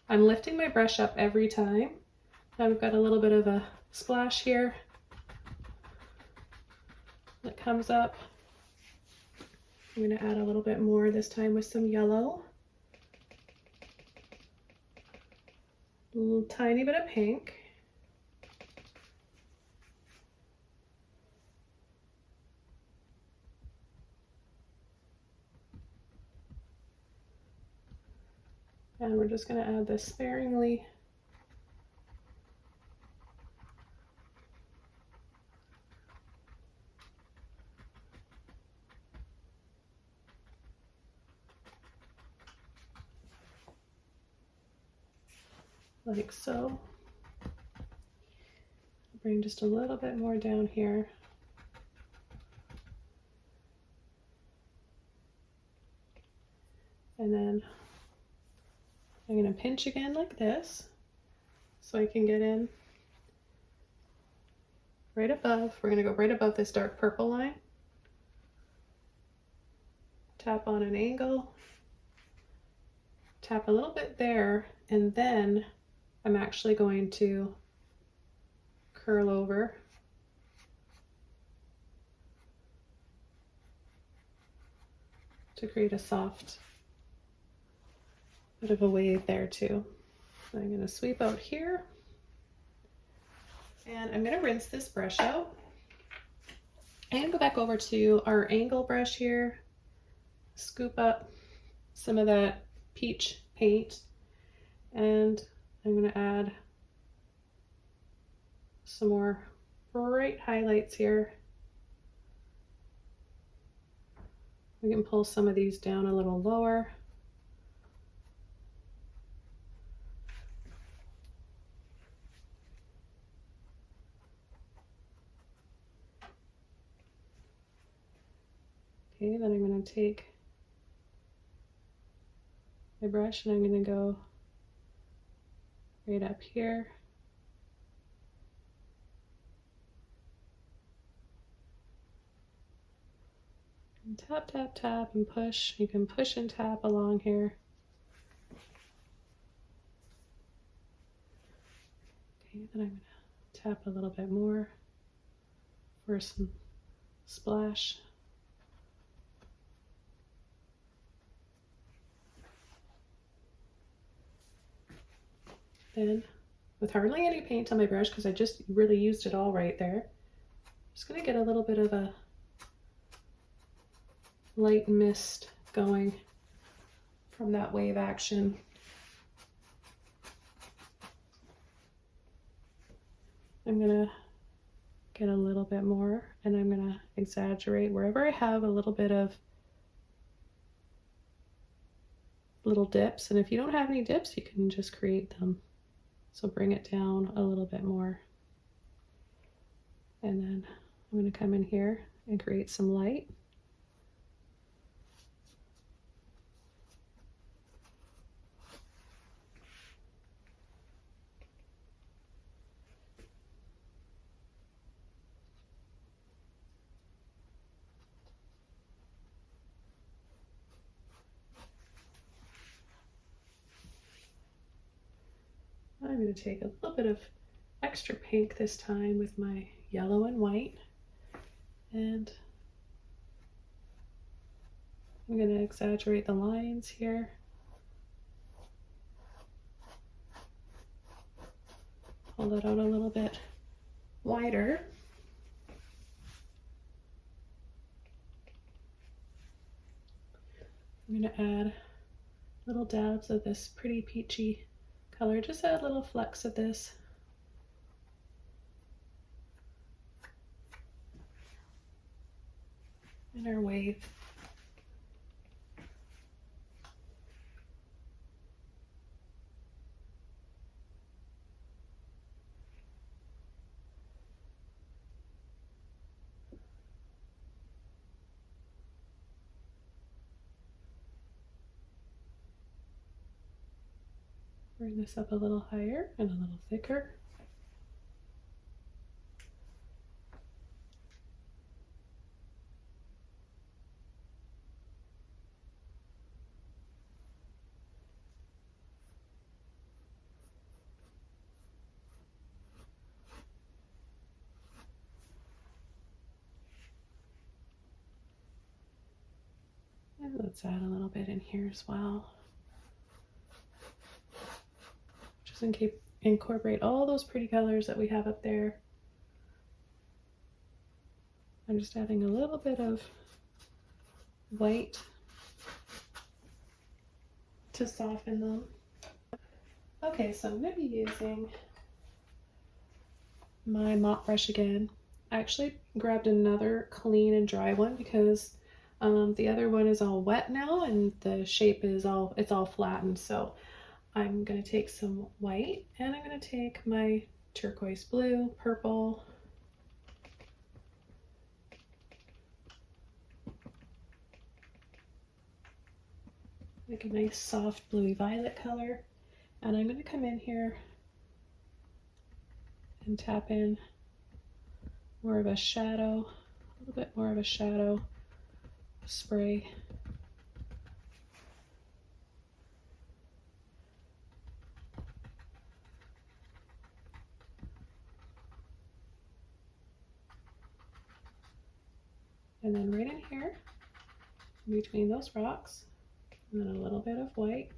I'm lifting my brush up every time. I've got a little bit of a splash here that comes up. I'm gonna add a little bit more this time with some yellow. A little tiny bit of pink. And we're just going to add this sparingly. Like so. Bring just a little bit more down here. And then I'm going to pinch again like this, so I can get in right above. We're going to go right above this dark purple line. Tap on an angle, tap a little bit there, and then I'm actually going to curl over to create a soft bit of a wave there too. I'm going to sweep out here, and I'm going to rinse this brush out and go back over to our angle brush here, scoop up some of that peach paint, and I'm going to add some more bright highlights here. We can pull some of these down a little lower. Okay, then I'm going to take my brush and I'm going to go right up here. And tap, tap, tap, and push. You can push and tap along here. Okay, then I'm going to tap a little bit more for some splash. Then, with hardly any paint on my brush, because I just really used it all right there, I'm just going to get a little bit of a light mist going from that wave action. I'm going to get a little bit more, and I'm going to exaggerate wherever I have a little bit of little dips. And if you don't have any dips, you can just create them. So bring it down a little bit more. And then I'm going to come in here and create some light. I'm going to take a little bit of extra pink this time with my yellow and white, and I'm going to exaggerate the lines here. Pull that out a little bit wider. I'm going to add little dabs of this pretty peachy color. Just add little flecks of this. In our wave. Bring this up a little higher and a little thicker. Let's add a little bit in here as well. Just incorporate all those pretty colors that we have up there. I'm just adding a little bit of white to soften them. Okay, so I'm going to be using my mop brush again. I actually grabbed another clean and dry one because the other one is all wet now and the shape is all flattened. So I'm going to take some white and I'm going to take my turquoise blue, purple, like a nice soft bluey violet color, and I'm going to come in here and tap in more of a shadow, a little bit more of a shadow spray. And then right in here, between those rocks, and then a little bit of white.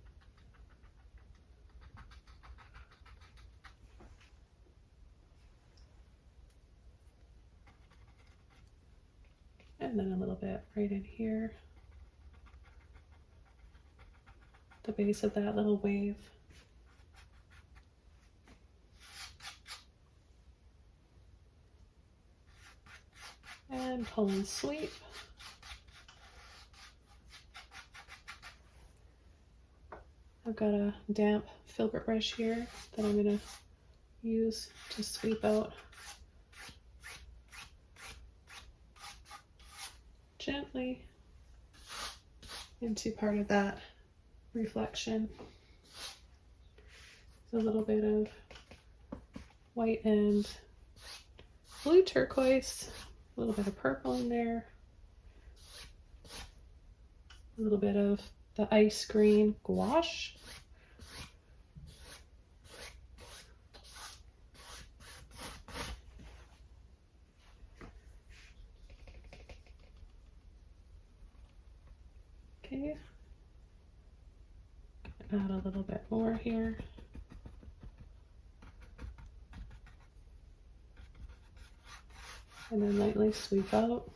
And then a little bit right in here, the base of that little wave. And pull and sweep. I've got a damp filbert brush here that I'm going to use to sweep out gently into part of that reflection. A little bit of white and blue turquoise, a little bit of purple in there, a little bit of the ice green gouache, okay, add a little bit more here. And then lightly sweep out.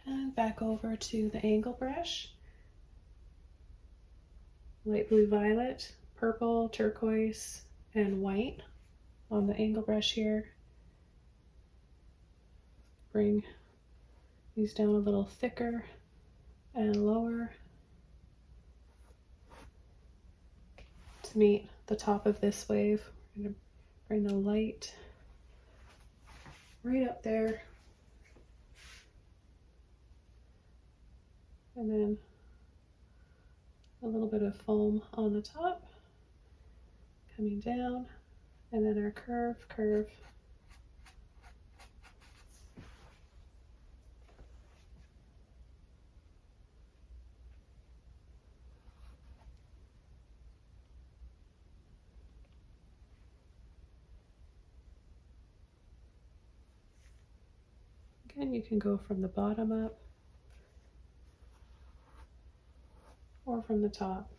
And back over to the angle brush. Light blue violet, purple, turquoise, and white on the angle brush here. Bring these down a little thicker and lower to meet the top of this wave. We're going to bring the light right up there, and then a little bit of foam on the top, coming down, and then our curve. Again, you can go from the bottom up or from the top.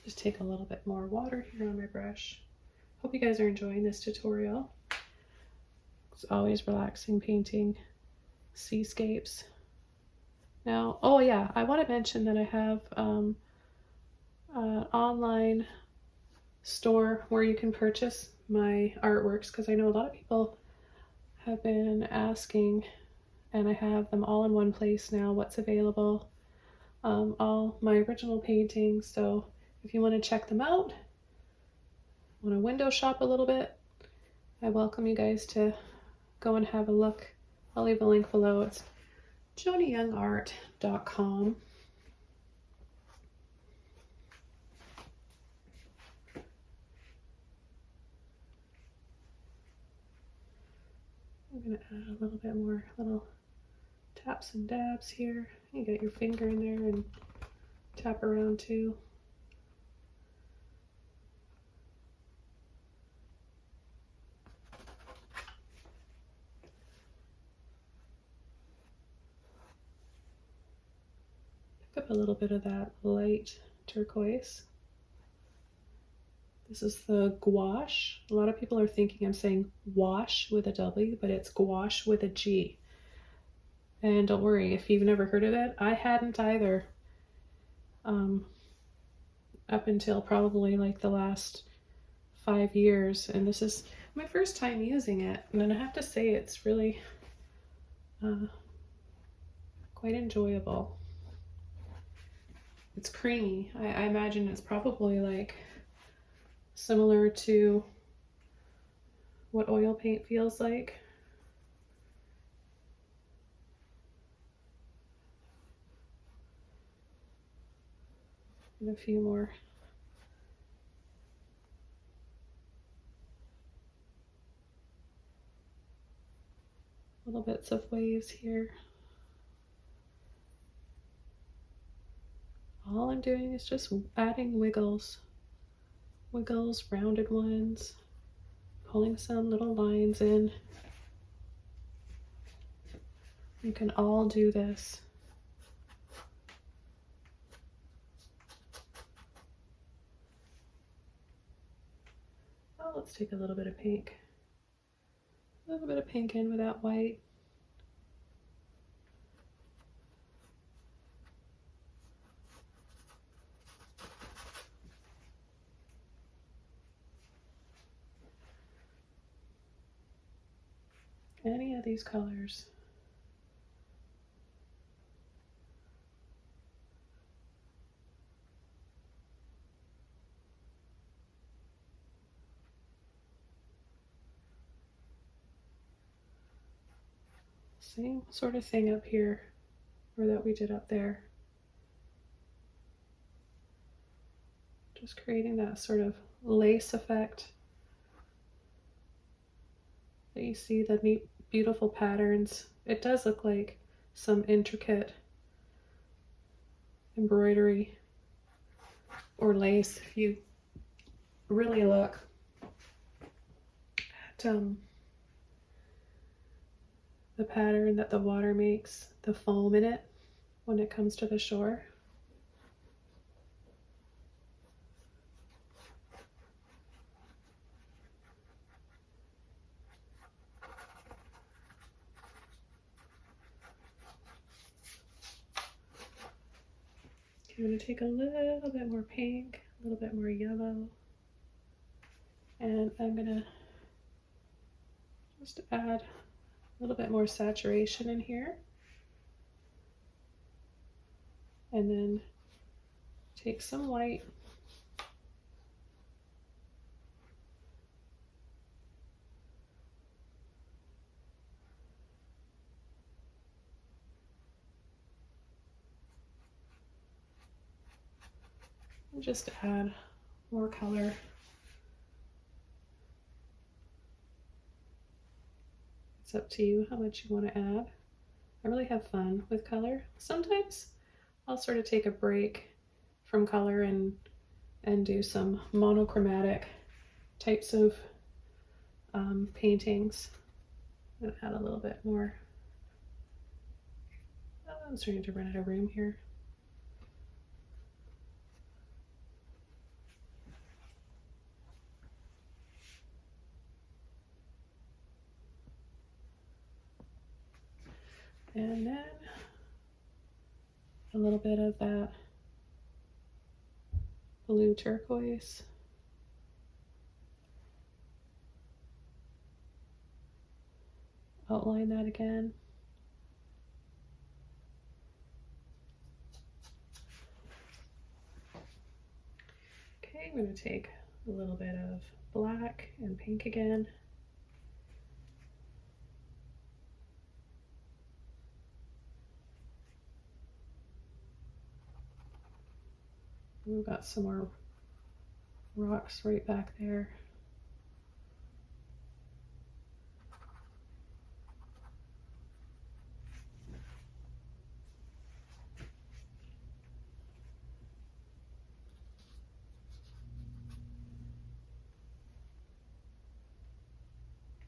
Just take a little bit more water here on my brush. Hope you guys are enjoying this tutorial. It's always relaxing painting seascapes. Now, oh yeah, I want to mention that I have an online store where you can purchase my artworks, because I know a lot of people have been asking, and I have them all in one place now, what's available, all my original paintings. So if you want to check them out, want to window shop a little bit, I welcome you guys to go and have a look. I'll leave a link below. It's joniyoungart.com. I'm going to add a little bit more little taps and dabs here. You get your finger in there and tap around too. Pick up a little bit of that light turquoise. This is the Gouache. A lot of people are thinking I'm saying wash with a W, but it's gouache with a G. And don't worry, if you've never heard of it, I hadn't either. Up until probably like the last 5 years, and this is my first time using it, and I have to say it's really quite enjoyable. It's creamy. I imagine it's probably like similar to what oil paint feels like. And a few more. Little bits of waves here. All I'm doing is just adding wiggles. Wiggles, rounded ones, pulling some little lines in. You can all do this. Oh, let's take a little bit of pink. A little bit of pink in with that white. Any of these colors. Same sort of thing up here, or that we did up there. Just creating that sort of lace effect. That you see the neat, beautiful patterns. It does look like some intricate embroidery or lace if you really look at the pattern that the water makes, the foam in it when it comes to the shore. I'm going to take a little bit more pink, a little bit more yellow, and I'm going to just add a little bit more saturation in here. And then take some white. And just add more color. It's up to you how much you want to add. I really have fun with color. Sometimes I'll sort of take a break from color and do some monochromatic types of paintings and add a little bit more. Oh, I'm starting to run out of room here. And then a little bit of that blue turquoise. Outline that again. Okay, I'm going to take a little bit of black and pink again. We've got some more rocks right back there.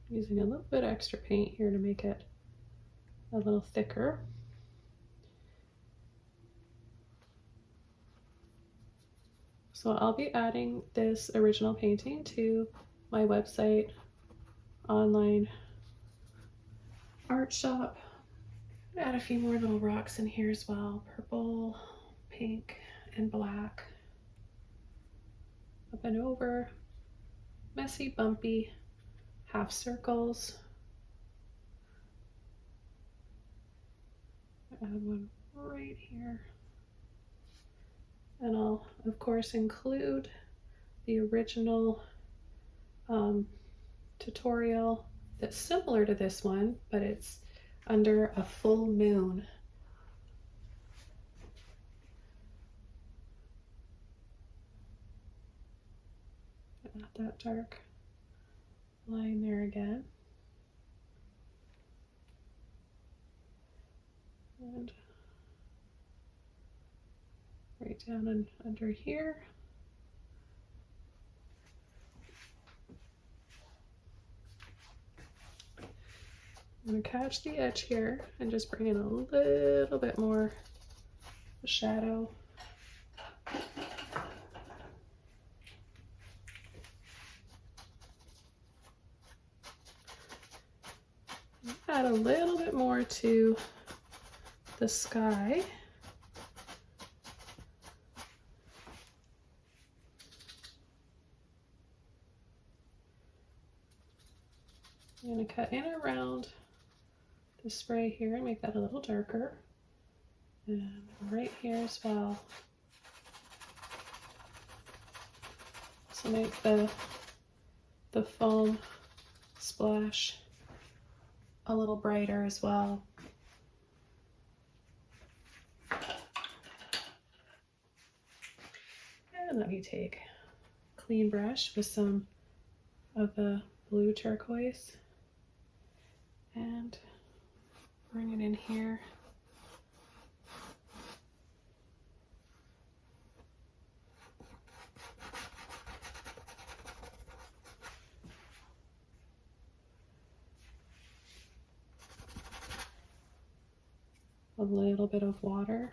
Using a little bit extra paint here to make it a little thicker. So I'll be adding this original painting to my website, online art shop. Add a few more little rocks in here as well. Purple, pink, and black. Up and over. Messy, bumpy, half circles. Add one right here. And I'll, of course, include the original tutorial that's similar to this one, but it's under a full moon. Add that dark line there again. And right down and under here. I'm going to catch the edge here and just bring in a little bit more shadow. Add a little bit more to the sky. I'm going to cut in around the spray here and make that a little darker. And right here as well. So make the foam splash a little brighter as well. And let me take a clean brush with some of the blue turquoise and bring it in here. A little bit of water.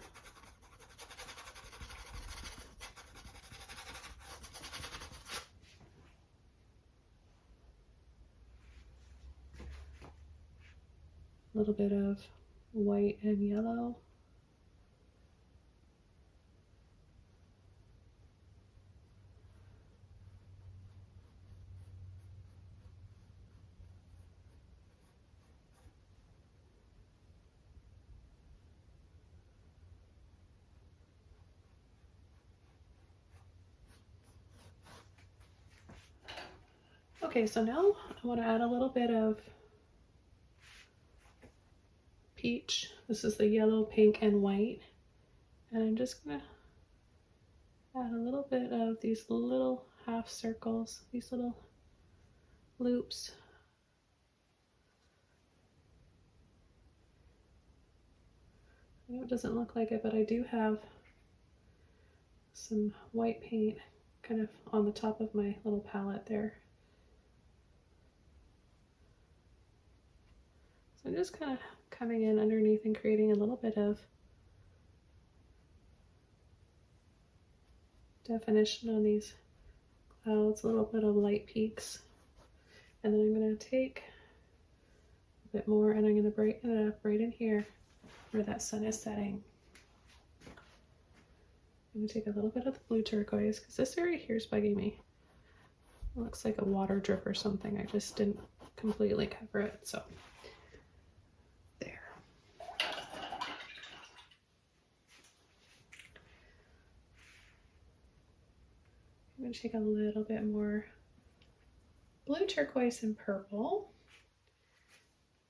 A little bit of white and yellow. Okay, so now I want to add a little bit of peach. This is the yellow, pink, and white. And I'm just going to add a little bit of these little half circles, these little loops. I know it doesn't look like it, but I do have some white paint kind of on the top of my little palette there. So I'm just kind of coming in underneath and creating a little bit of definition on these clouds, a little bit of light peaks. And then I'm going to take a bit more and I'm going to brighten it up right in here where that sun is setting. I'm going to take a little bit of the blue turquoise because this area here is bugging me. It looks like a water drip or something. I just didn't completely cover it, so there. I'm going to take a little bit more blue turquoise and purple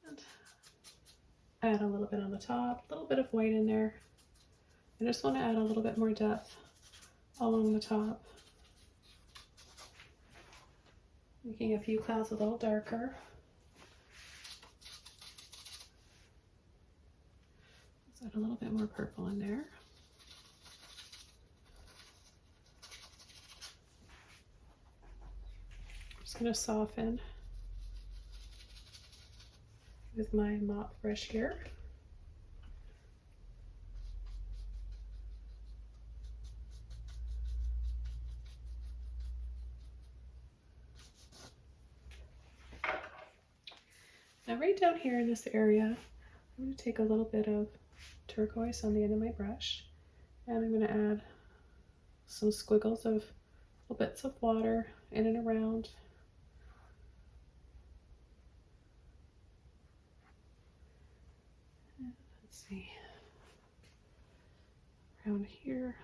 and add a little bit on the top, a little bit of white in there. I just want to add a little bit more depth along the top, making a few clouds a little darker. Let's add a little bit more purple in there. I'm just going to soften with my mop brush here. Now right down here in this area, I'm going to take a little bit of turquoise on the end of my brush, and I'm going to add some squiggles of little bits of water in and around. Let's see, around here.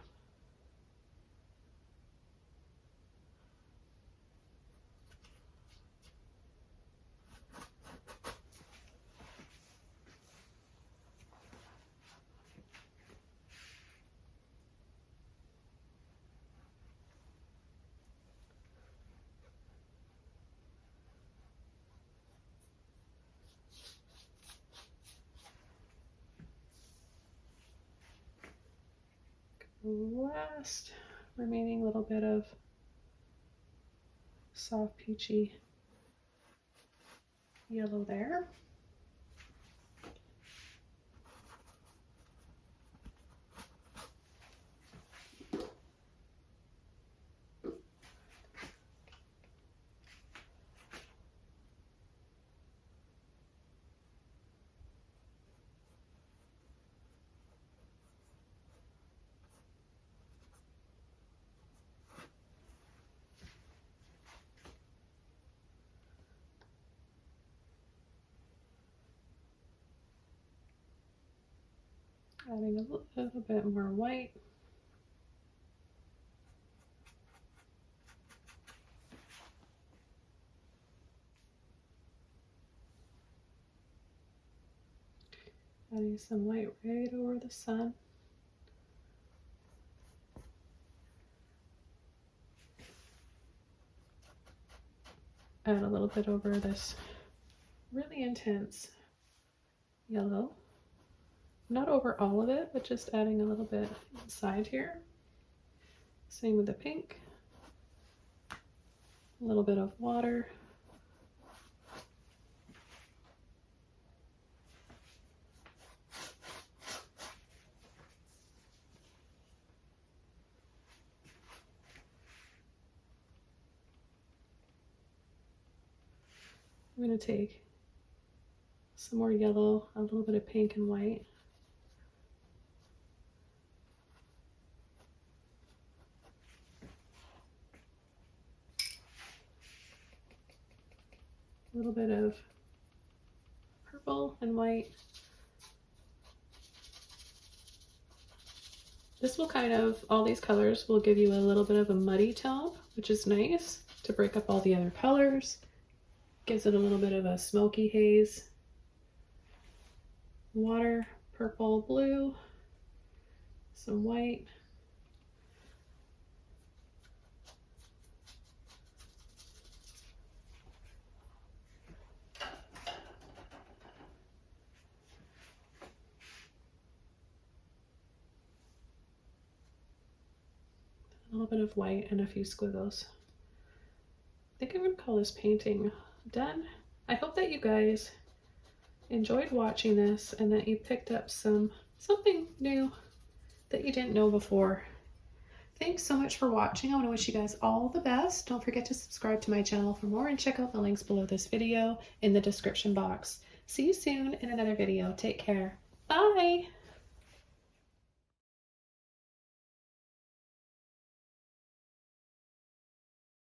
Last remaining little bit of soft peachy yellow there. Adding a little bit more white. Adding some white right over the sun. Add a little bit over this really intense yellow. Not over all of it, but just adding a little bit inside here. Same with the pink. A little bit of water. I'm going to take some more yellow, a little bit of pink and white. A little bit of purple and white. This will kind of, all these colors will give you a little bit of a muddy tone, which is nice to break up all the other colors. Gives it a little bit of a smoky haze. Water, purple, blue, some white. A little bit of white and a few squiggles. I think I'm going to call this painting done. I hope that you guys enjoyed watching this and that you picked up something new that you didn't know before. Thanks so much for watching. I want to wish you guys all the best. Don't forget to subscribe to my channel for more and check out the links below this video in the description box. See you soon in another video. Take care. Bye!